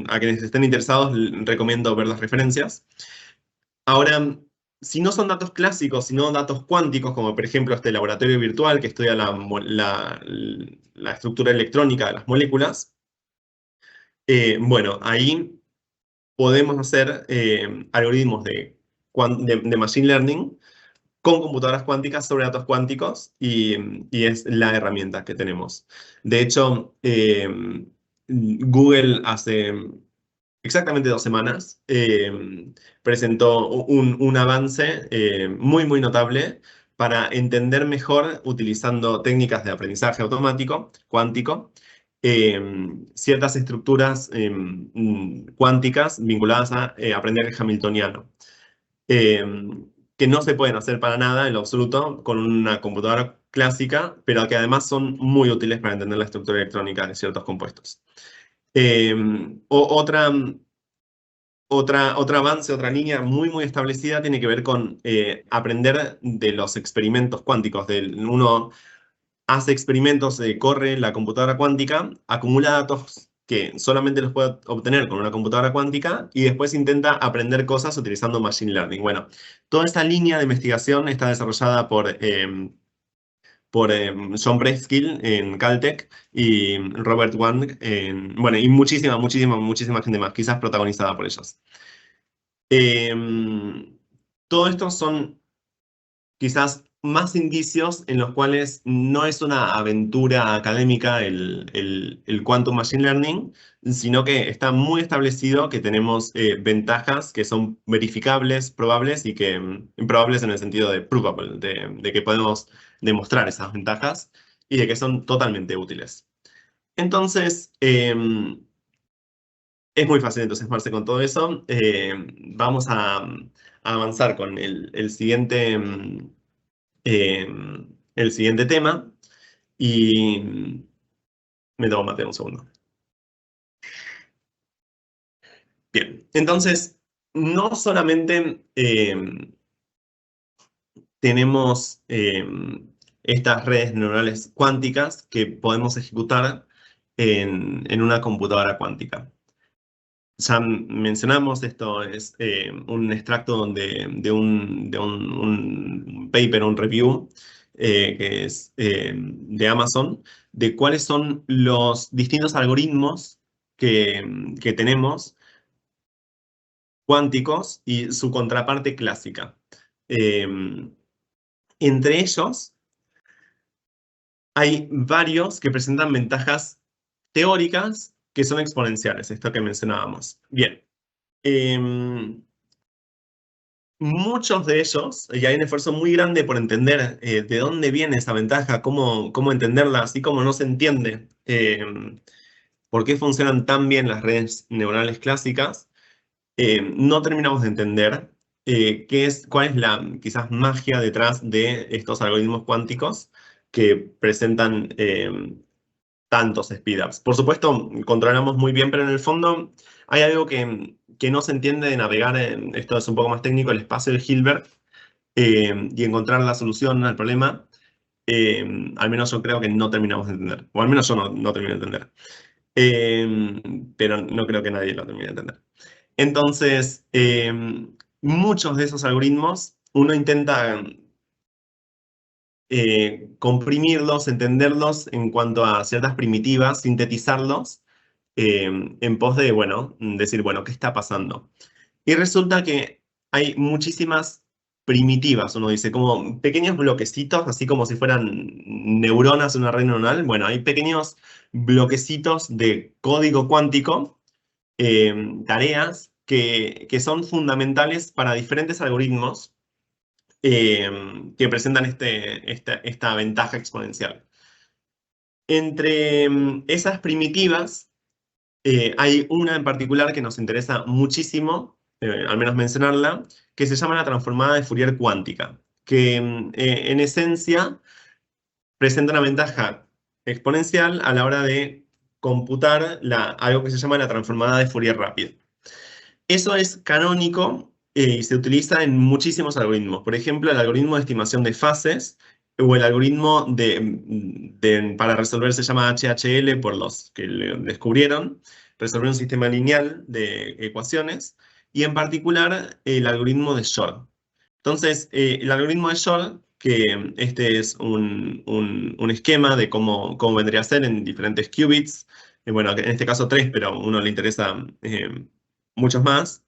A quienes estén interesados, recomiendo ver las referencias. Ahora, si no son datos clásicos, sino datos cuánticos, como por ejemplo este laboratorio virtual que estudia la estructura electrónica de las moléculas, Bueno, ahí podemos hacer algoritmos de Machine Learning con computadoras cuánticas sobre datos cuánticos y es la herramienta que tenemos. De hecho, Google hace exactamente 2 semanas presentó un avance muy, muy notable para entender mejor, utilizando técnicas de aprendizaje automático, cuántico, ciertas estructuras cuánticas vinculadas a aprendizaje hamiltoniano eh, que no se pueden hacer para nada en lo absoluto con una computadora clásica, pero que además son muy útiles para entender la estructura electrónica de ciertos compuestos. Eh, otro avance, otra línea muy, muy establecida tiene que ver con aprender de los experimentos cuánticos. Uno hace experimentos, corre la computadora cuántica, acumula datos que solamente los puede obtener con una computadora cuántica y después intenta aprender cosas utilizando Machine Learning. Bueno, toda esta línea de investigación está desarrollada por John Preskill en Caltech y Robert Wang, bueno, y muchísima, muchísima, muchísima gente más, quizás protagonizada por ellos. Todo esto son quizás más indicios en los cuales no es una aventura académica el Quantum Machine Learning, sino que está muy establecido que tenemos ventajas que son verificables, probables y que probables en el sentido de provable, de que podemos demostrar esas ventajas y de que son totalmente útiles. Entonces, es muy fácil entusiasmarse con todo eso. Vamos a avanzar con el siguiente eh, el siguiente tema y me tomo mate un segundo. Bien, entonces, no solamente tenemos estas redes neuronales cuánticas que podemos ejecutar en una computadora cuántica. Ya mencionamos, esto es un extracto de un paper, un review, que es de Amazon, de cuáles son los distintos algoritmos que tenemos cuánticos y su contraparte clásica. Eh, Entre ellos hay varios que presentan ventajas teóricas que son exponenciales, esto que mencionábamos. Bien. Muchos de ellos, y hay un esfuerzo muy grande por entender de dónde viene esa ventaja, cómo entenderla, así como no se entiende por qué funcionan tan bien las redes neuronales clásicas, no terminamos de entender cuál es la quizás magia detrás de estos algoritmos cuánticos que presentan tantos speedups. Por supuesto, controlamos muy bien, pero en el fondo hay algo que no se entiende de navegar, esto es un poco más técnico, el espacio de Hilbert, y encontrar la solución al problema. Al menos yo creo que no terminamos de entender, o al menos yo no termino de entender. Pero no creo que nadie lo termine de entender. Entonces, muchos de esos algoritmos uno intenta comprimirlos, entenderlos en cuanto a ciertas primitivas, sintetizarlos en pos de, bueno, decir, bueno, ¿qué está pasando? Y resulta que hay muchísimas primitivas, uno dice, como pequeños bloquecitos, así como si fueran neuronas en una red neuronal. Bueno, hay pequeños bloquecitos de código cuántico, tareas que son fundamentales para diferentes algoritmos que presentan esta ventaja exponencial. Entre esas primitivas, hay una en particular que nos interesa muchísimo, al menos mencionarla, que se llama la transformada de Fourier cuántica, que en esencia presenta una ventaja exponencial a la hora de computar algo que se llama la transformada de Fourier rápida. Eso es canónico y se utiliza en muchísimos algoritmos. Por ejemplo, el algoritmo de estimación de fases o el algoritmo para resolver, se llama HHL por los que lo descubrieron, resolver un sistema lineal de ecuaciones, y en particular el algoritmo de Shor. Entonces, el algoritmo de Shor, que este es un esquema de cómo vendría a ser en diferentes qubits, bueno, en este caso 3, pero a uno le interesa muchos más.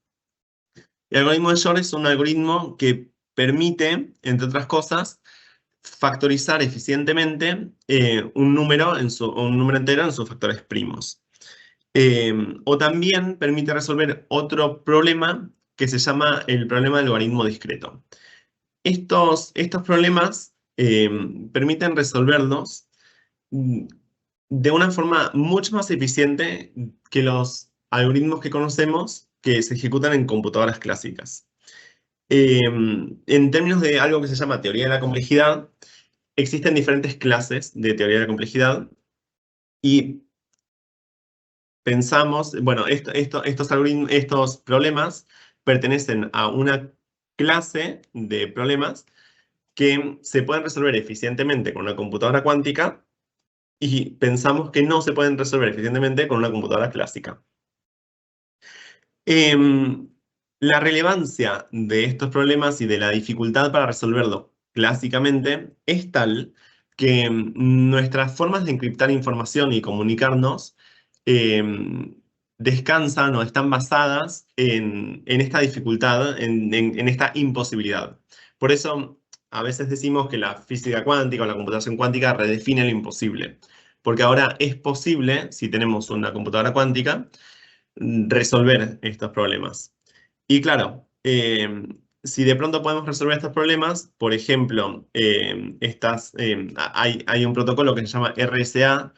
El algoritmo de Shor es un algoritmo que permite, entre otras cosas, factorizar eficientemente un número entero en sus factores primos. O también permite resolver otro problema que se llama el problema del logaritmo discreto. Estos problemas permiten resolverlos de una forma mucho más eficiente que los algoritmos que conocemos que se ejecutan en computadoras clásicas. En términos de algo que se llama teoría de la complejidad, existen diferentes clases de teoría de la complejidad y pensamos, bueno, estos problemas pertenecen a una clase de problemas que se pueden resolver eficientemente con una computadora cuántica y pensamos que no se pueden resolver eficientemente con una computadora clásica. La relevancia de estos problemas y de la dificultad para resolverlo clásicamente es tal que nuestras formas de encriptar información y comunicarnos descansan o están basadas en esta dificultad, en esta imposibilidad. Por eso a veces decimos que la física cuántica o la computación cuántica redefine lo imposible, porque ahora es posible, si tenemos una computadora cuántica, resolver estos problemas. Y claro, si de pronto podemos resolver estos problemas, por ejemplo, hay un protocolo que se llama RSA,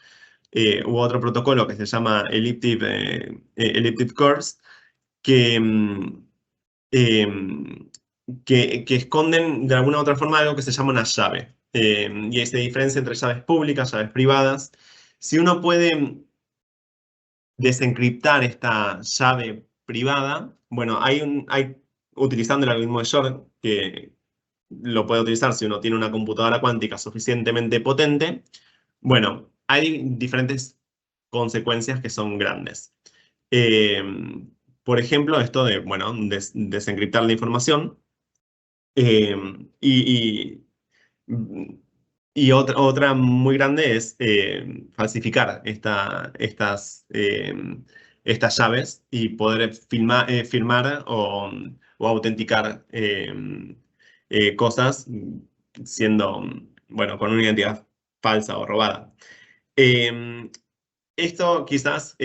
u otro protocolo que se llama Elliptic Curves, que, que esconden de alguna u otra forma algo que se llama una llave. Y ahí se diferencia entre llaves públicas, llaves privadas. Si uno puede desencriptar esta llave privada, bueno, utilizando el algoritmo de Shor, que lo puede utilizar si uno tiene una computadora cuántica suficientemente potente, bueno, hay diferentes consecuencias que son grandes. Eh, por ejemplo, esto de, bueno, desencriptar la información. eh, y, y otra muy grande es falsificar estas llaves y poder firmar o autenticar cosas siendo, bueno, con una identidad falsa o robada. Eh, Esto quizás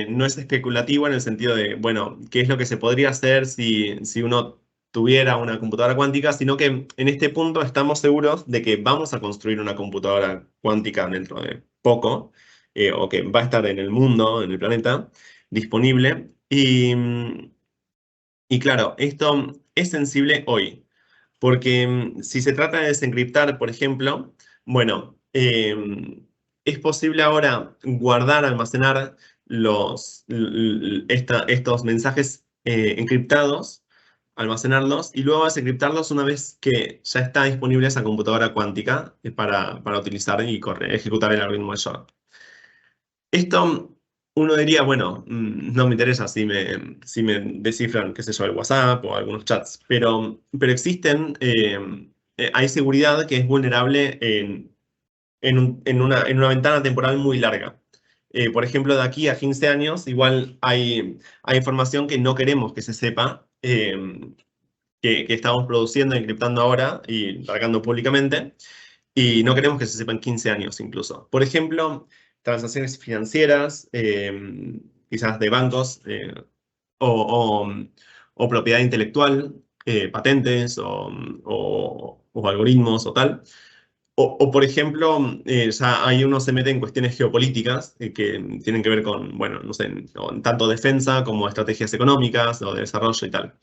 no es especulativo en el sentido de, bueno, qué es lo que se podría hacer si uno tuviera una computadora cuántica, sino que en este punto estamos seguros de que vamos a construir una computadora cuántica dentro de poco, o que va a estar en el mundo, en el planeta, disponible. Y claro, esto es sensible hoy, porque si se trata de desencriptar, por ejemplo, bueno, es posible ahora guardar, almacenar estos mensajes encriptados, almacenarlos y luego desencriptarlos una vez que ya está disponible esa computadora cuántica para utilizar y ejecutar el algoritmo de Shor. Esto uno diría, bueno, no me interesa si me descifran, qué sé yo, el WhatsApp o algunos chats, pero existen, hay seguridad que es vulnerable en una ventana temporal muy larga. Por ejemplo, de aquí a 15 años, igual hay información que no queremos que se sepa, que estamos produciendo, encriptando ahora y largando públicamente, y no queremos que se sepa en 15 años incluso. Por ejemplo, transacciones financieras, quizás de bancos, o, o- o propiedad intelectual, patentes o algoritmos o tal. Por ejemplo, ya ahí uno se mete en cuestiones geopolíticas que tienen que ver con, bueno, no sé, tanto defensa como estrategias económicas o de desarrollo y tal.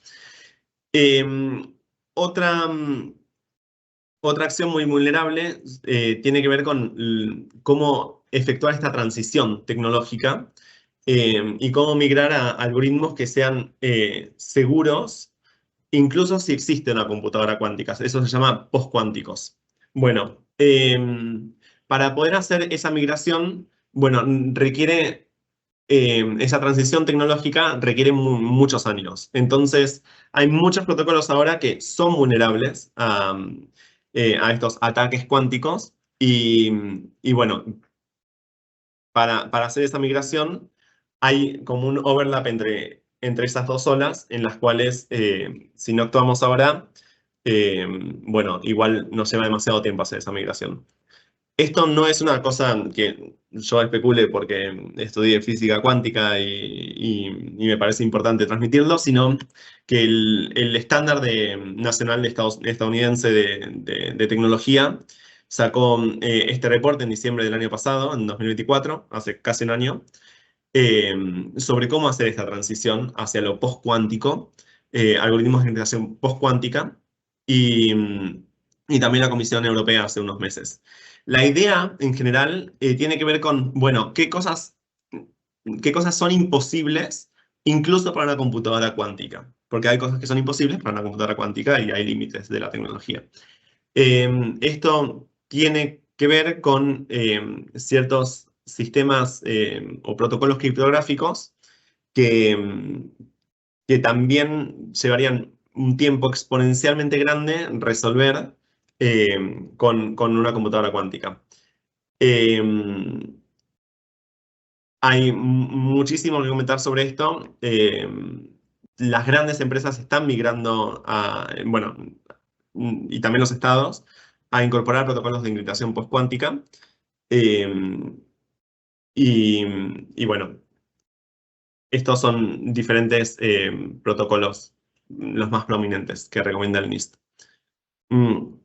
Otra, otra acción muy vulnerable tiene que ver con cómo efectuar esta transición tecnológica y cómo migrar a algoritmos que sean seguros, incluso si existe una computadora cuántica. Eso se llama postcuánticos. Bueno, para poder hacer esa migración, bueno, esa transición tecnológica requiere muchos años. Entonces, hay muchos protocolos ahora que son vulnerables a estos ataques cuánticos y bueno, para hacer esa migración hay como un overlap entre esas dos olas en las cuales, si no actuamos ahora, bueno, igual nos lleva demasiado tiempo hacer esa migración. Esto no es una cosa que yo especule porque estudié física cuántica y me parece importante transmitirlo, sino que el estándar nacional estadounidense de tecnología sacó este reporte en diciembre del año pasado, en 2024, hace casi un año, eh, sobre cómo hacer esta transición hacia lo post-cuántico, algoritmos de integración post-cuántica, y, y también la Comisión Europea hace unos meses. La idea, en general, tiene que ver con, bueno, qué cosas son imposibles incluso para una computadora cuántica, porque hay cosas que son imposibles para una computadora cuántica y hay límites de la tecnología. Esto tiene que ver con ciertos sistemas o protocolos criptográficos que, que también llevarían un tiempo exponencialmente grande resolver con una computadora cuántica. Eh, Hay muchísimo que comentar sobre esto. Las grandes empresas están migrando bueno, y también los estados, a incorporar protocolos de encriptación postcuántica. Eh, y bueno, estos son diferentes protocolos, los más prominentes que recomienda el NIST. Mm,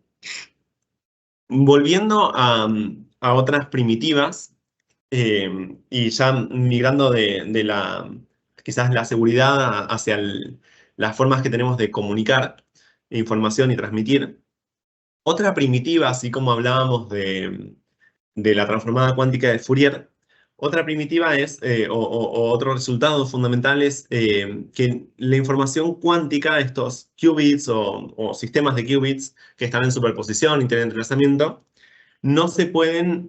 Volviendo a otras primitivas, y ya migrando de quizás la seguridad hacia las formas que tenemos de comunicar información y transmitir. Otra primitiva, así como hablábamos de la transformada cuántica de Fourier, otra primitiva es, o otro resultado fundamental es que la información cuántica, estos qubits o sistemas de qubits que están en superposición, interentrelazamiento, no se pueden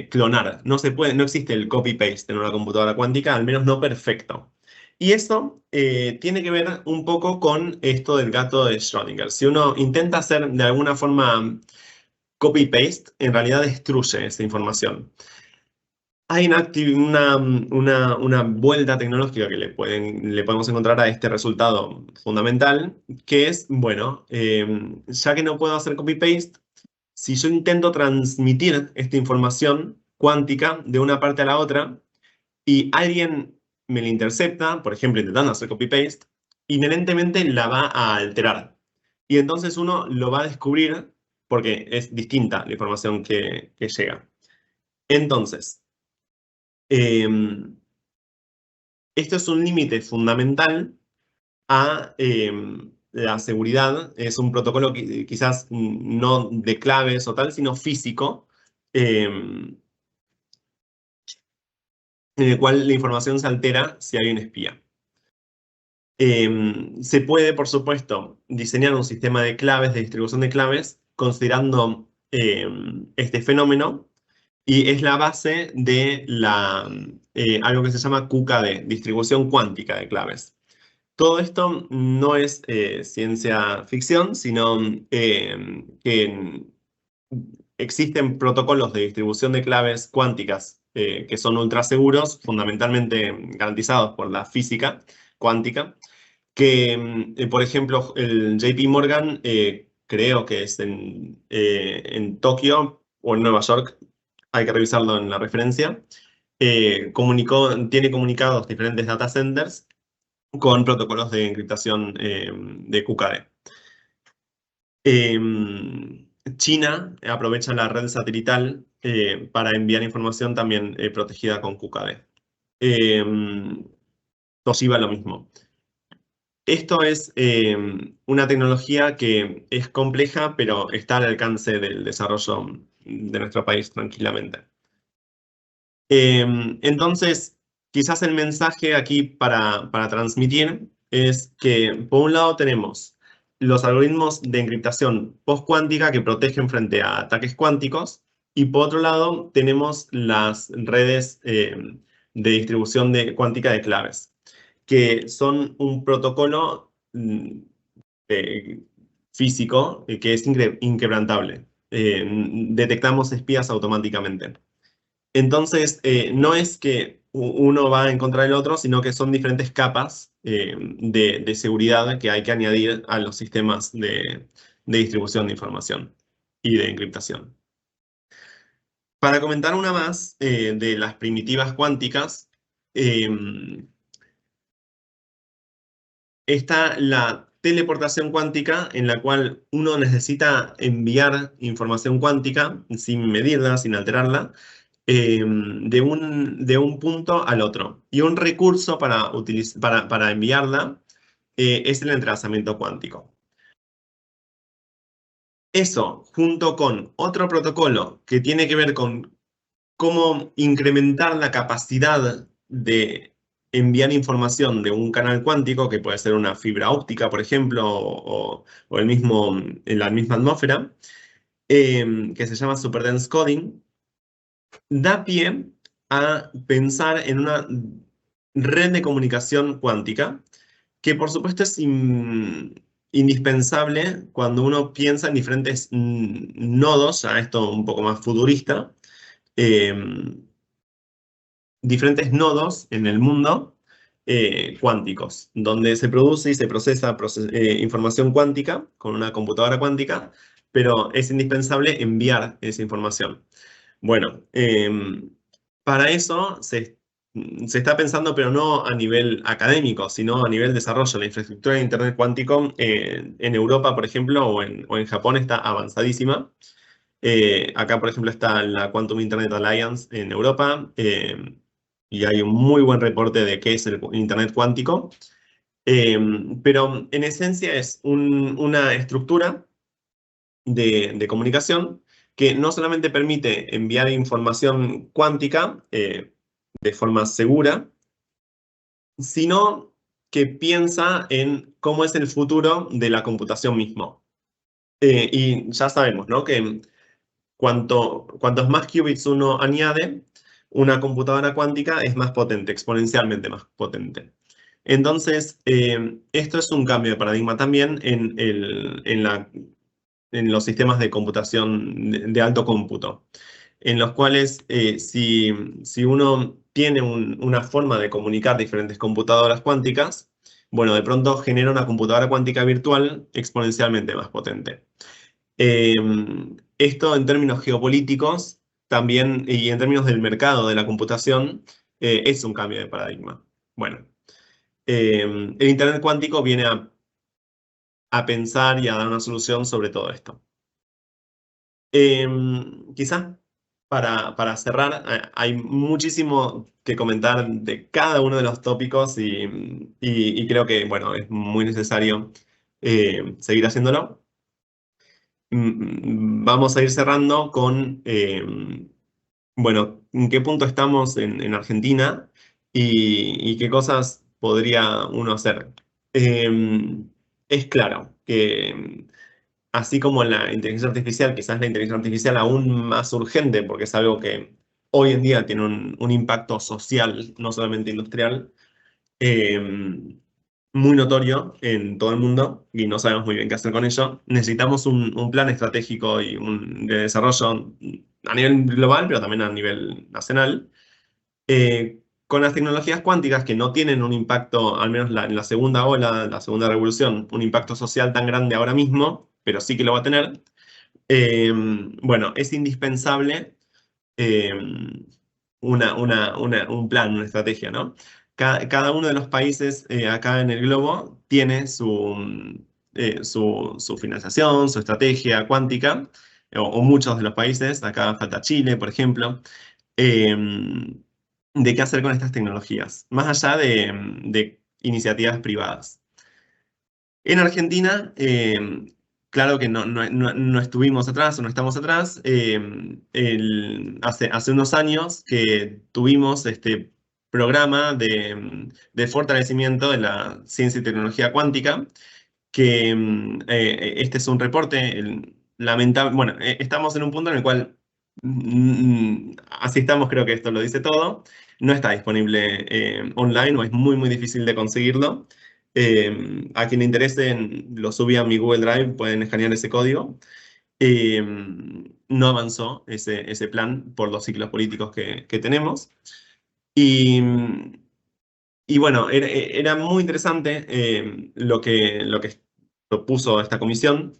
clonar, no existe el copy-paste en una computadora cuántica, al menos no perfecto. Y esto tiene que ver un poco con esto del gato de Schrödinger. Si uno intenta hacer de alguna forma copy-paste, en realidad destruye esa información. Hay una vuelta tecnológica que le podemos encontrar a este resultado fundamental, que es, bueno, ya que no puedo hacer copy-paste, si yo intento transmitir esta información cuántica de una parte a la otra y alguien me la intercepta, por ejemplo, intentando hacer copy-paste, inherentemente la va a alterar. Y entonces uno lo va a descubrir porque es distinta la información que llega. Entonces, esto es un límite fundamental a la seguridad. Es un protocolo que quizás no de claves o tal, sino físico, en el cual la información se altera si hay un espía. Se puede, por supuesto, diseñar un sistema de claves, de distribución de claves, considerando este fenómeno, y es la base de algo que se llama QKD, distribución cuántica de claves. Todo esto no es ciencia ficción, sino que existen protocolos de distribución de claves cuánticas que son ultra seguros, fundamentalmente garantizados por la física cuántica, que, por ejemplo, el JP Morgan, creo que es en Tokio o en Nueva York, hay que revisarlo en la referencia, tiene comunicados diferentes data centers con protocolos de encriptación de QKD. China aprovecha la red satelital para enviar información también protegida con QKD. Toshiba lo mismo. Esto es una tecnología que es compleja, pero está al alcance del desarrollo de nuestro país tranquilamente. Entonces, quizás el mensaje aquí para transmitir es que, por un lado, tenemos los algoritmos de encriptación postcuántica que protegen frente a ataques cuánticos, y por otro lado, tenemos las redes de distribución cuántica de claves, que son un protocolo físico que es inquebrantable. Detectamos espías automáticamente. Entonces, no es que uno va en contra del otro, sino que son diferentes capas de seguridad que hay que añadir a los sistemas de distribución de información y de encriptación. Para comentar una más de las primitivas cuánticas, está la teleportación cuántica, en la cual uno necesita enviar información cuántica sin medirla, sin alterarla, de un punto al otro. Y un recurso para enviarla es el entrelazamiento cuántico. Eso, junto con otro protocolo que tiene que ver con cómo incrementar la capacidad de enviar información de un canal cuántico, que puede ser una fibra óptica, por ejemplo, o en la misma atmósfera, que se llama Superdense Coding, da pie a pensar en una red de comunicación cuántica, que por supuesto es indispensable cuando uno piensa en diferentes nodos, a esto un poco más futurista, eh, diferentes nodos en el mundo cuánticos, donde se produce y se procesa información cuántica con una computadora cuántica, pero es indispensable enviar esa información. Bueno, para eso se está pensando, pero no a nivel académico, sino a nivel desarrollo. La infraestructura de Internet cuántico en Europa, por ejemplo, o en Japón está avanzadísima. Acá, por ejemplo, está la Quantum Internet Alliance en Europa, y hay un muy buen reporte de qué es el Internet cuántico. Eh, pero en esencia es una estructura de comunicación que no solamente permite enviar información cuántica de forma segura, sino que piensa en cómo es el futuro de la computación mismo. Y ya sabemos, ¿no? Que cuantos más qubits uno añade, una computadora cuántica es más potente, exponencialmente más potente. Entonces, esto es un cambio de paradigma también en los sistemas de computación de alto cómputo, en los cuales si uno tiene una forma de comunicar diferentes computadoras cuánticas, bueno, de pronto genera una computadora cuántica virtual exponencialmente más potente. Eh, Esto en términos geopolíticos también, y en términos del mercado de la computación, es un cambio de paradigma. Bueno, el Internet cuántico viene a pensar y a dar una solución sobre todo esto. Quizás para cerrar, hay muchísimo que comentar de cada uno de los tópicos y creo que, bueno, es muy necesario seguir haciéndolo. Vamos a ir cerrando con, bueno, en qué punto estamos en Argentina y qué cosas podría uno hacer. Es claro que así como la inteligencia artificial, quizás la inteligencia artificial aún más urgente, porque es algo que hoy en día tiene un impacto social, no solamente industrial, eh, muy notorio en todo el mundo y no sabemos muy bien qué hacer con ello. Necesitamos un plan estratégico de desarrollo a nivel global, pero también a nivel nacional. Con las tecnologías cuánticas que no tienen un impacto, al menos en la segunda ola, la segunda revolución, un impacto social tan grande ahora mismo, pero sí que lo va a tener. Bueno, es indispensable eh, un plan, una estrategia, ¿no? Cada uno de los países acá en el globo tiene su financiación, su estrategia cuántica, o muchos de los países, acá falta Chile, por ejemplo, eh, de qué hacer con estas tecnologías, más allá de iniciativas privadas. En Argentina, claro que no estuvimos atrás o no estamos atrás. Hace unos años que tuvimos este programa de fortalecimiento de la ciencia y tecnología cuántica, que este es un reporte lamentable. Bueno, estamos en un punto en el cual, así estamos, creo que esto lo dice todo, no está disponible online o es muy, muy difícil de conseguirlo. A quien le interese, lo subí a mi Google Drive, pueden escanear ese código. no avanzó ese plan por los ciclos políticos que tenemos. Y, y bueno, era muy interesante lo que propuso esta comisión,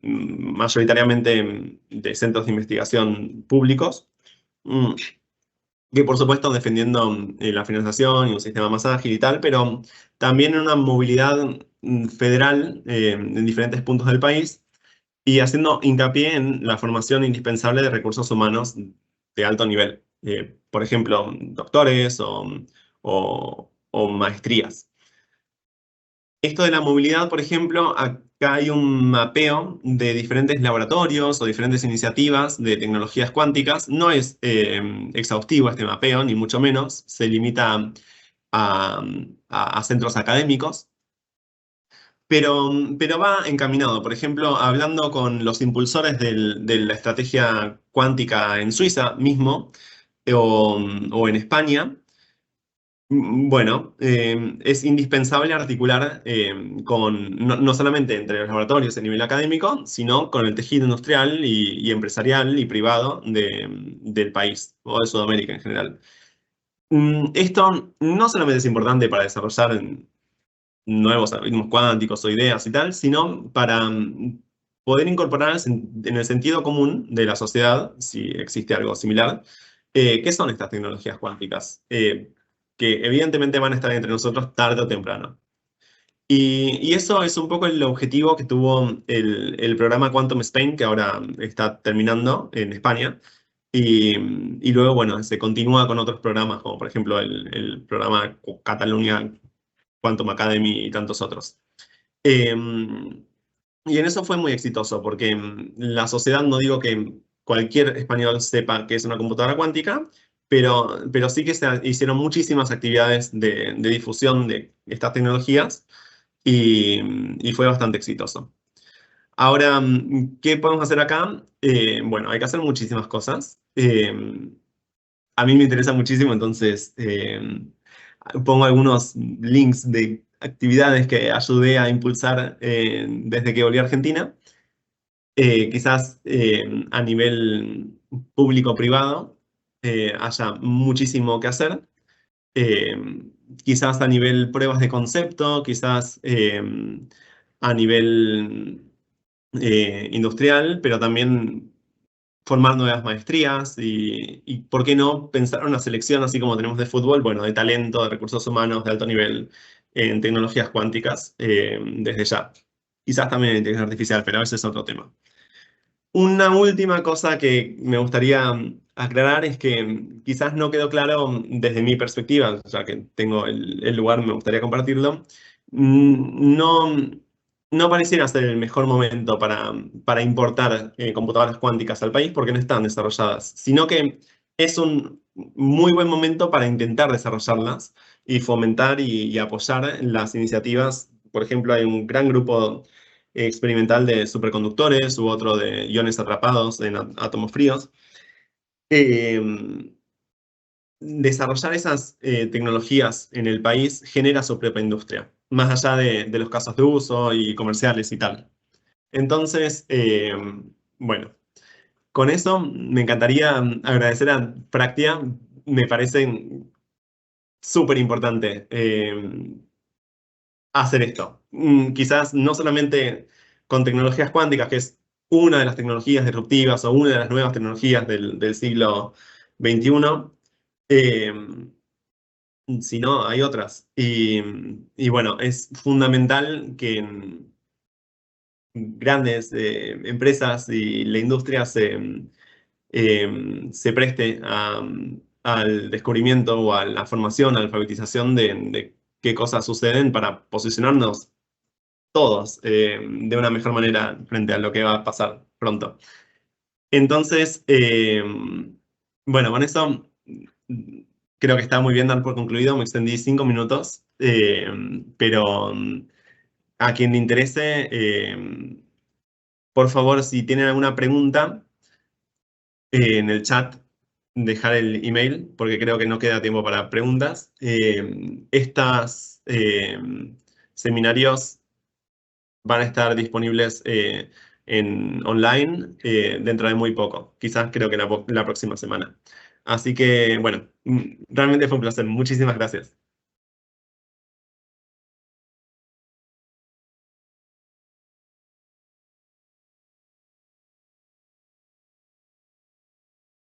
mayoritariamente de centros de investigación públicos, mm, que por supuesto defendiendo la financiación y un sistema más ágil y tal, pero también una movilidad federal en diferentes puntos del país y haciendo hincapié en la formación indispensable de recursos humanos de alto nivel. Por ejemplo, doctores o maestrías. Esto de la movilidad, por ejemplo, acá hay un mapeo de diferentes laboratorios o diferentes iniciativas de tecnologías cuánticas. No es exhaustivo este mapeo, ni mucho menos. Se limita a centros académicos. Pero va encaminado, por ejemplo, hablando con los impulsores de la estrategia cuántica en Suiza mismo, o en España, bueno, es indispensable articular no solamente entre los laboratorios a nivel académico, sino con el tejido industrial y empresarial y privado del país, o de Sudamérica en general. Esto no solamente es importante para desarrollar nuevos algoritmos cuánticos o ideas y tal, sino para poder incorporar en el sentido común de la sociedad, si existe algo similar, qué son estas tecnologías cuánticas, que evidentemente van a estar entre nosotros tarde o temprano. Y eso es un poco el objetivo que tuvo el programa Quantum Spain, que ahora está terminando en España. Y luego, bueno, se continúa con otros programas, como por ejemplo el programa Catalunya Quantum Academy y tantos otros. Eh, y en eso fue muy exitoso, porque la sociedad, no digo que cualquier español sepa que es una computadora cuántica, pero sí que se hicieron muchísimas actividades de difusión de estas tecnologías y fue bastante exitoso. Ahora, ¿qué podemos hacer acá? Bueno, hay que hacer muchísimas cosas. A mí me interesa muchísimo, entonces pongo algunos links de actividades que ayudé a impulsar desde que volví a Argentina. Quizás a nivel público-privado haya muchísimo que hacer. Eh, Quizás a nivel pruebas de concepto, quizás a nivel industrial, pero también formar nuevas maestrías y, ¿por qué no pensar una selección así como tenemos de fútbol? Bueno, de talento, de recursos humanos de alto nivel en tecnologías cuánticas desde ya. Quizás también en inteligencia artificial, pero ese es otro tema. Una última cosa que me gustaría aclarar es que quizás no quedó claro desde mi perspectiva, ya que tengo el lugar, me gustaría compartirlo. No, no pareciera ser el mejor momento para importar computadoras cuánticas al país porque no están desarrolladas, sino que es un muy buen momento para intentar desarrollarlas y fomentar y apoyar las iniciativas. Por ejemplo, hay un gran grupo experimental de superconductores u otro de iones atrapados en átomos fríos. Eh, Desarrollar esas tecnologías en el país genera su propia industria, más allá de los casos de uso y comerciales y tal. Entonces, bueno, con eso me encantaría agradecer a Fractia. Me parece súper importante hacer esto. Quizás no solamente con tecnologías cuánticas, que es una de las tecnologías disruptivas o una de las nuevas tecnologías del siglo XXI, eh, sino hay otras. Y bueno, es fundamental que grandes empresas y la industria se preste al descubrimiento o a la formación, a la alfabetización de qué cosas suceden para posicionarnos todos de una mejor manera frente a lo que va a pasar pronto. Entonces, bueno, con eso creo que está muy bien dar por concluido. Me extendí 5 minutos, pero a quien le interese, por favor, si tienen alguna pregunta en el chat, dejar el email, porque creo que no queda tiempo para preguntas. Estas seminarios van a estar disponibles en online dentro de muy poco, quizás creo que la próxima semana. Así que, bueno, realmente fue un placer. Muchísimas gracias.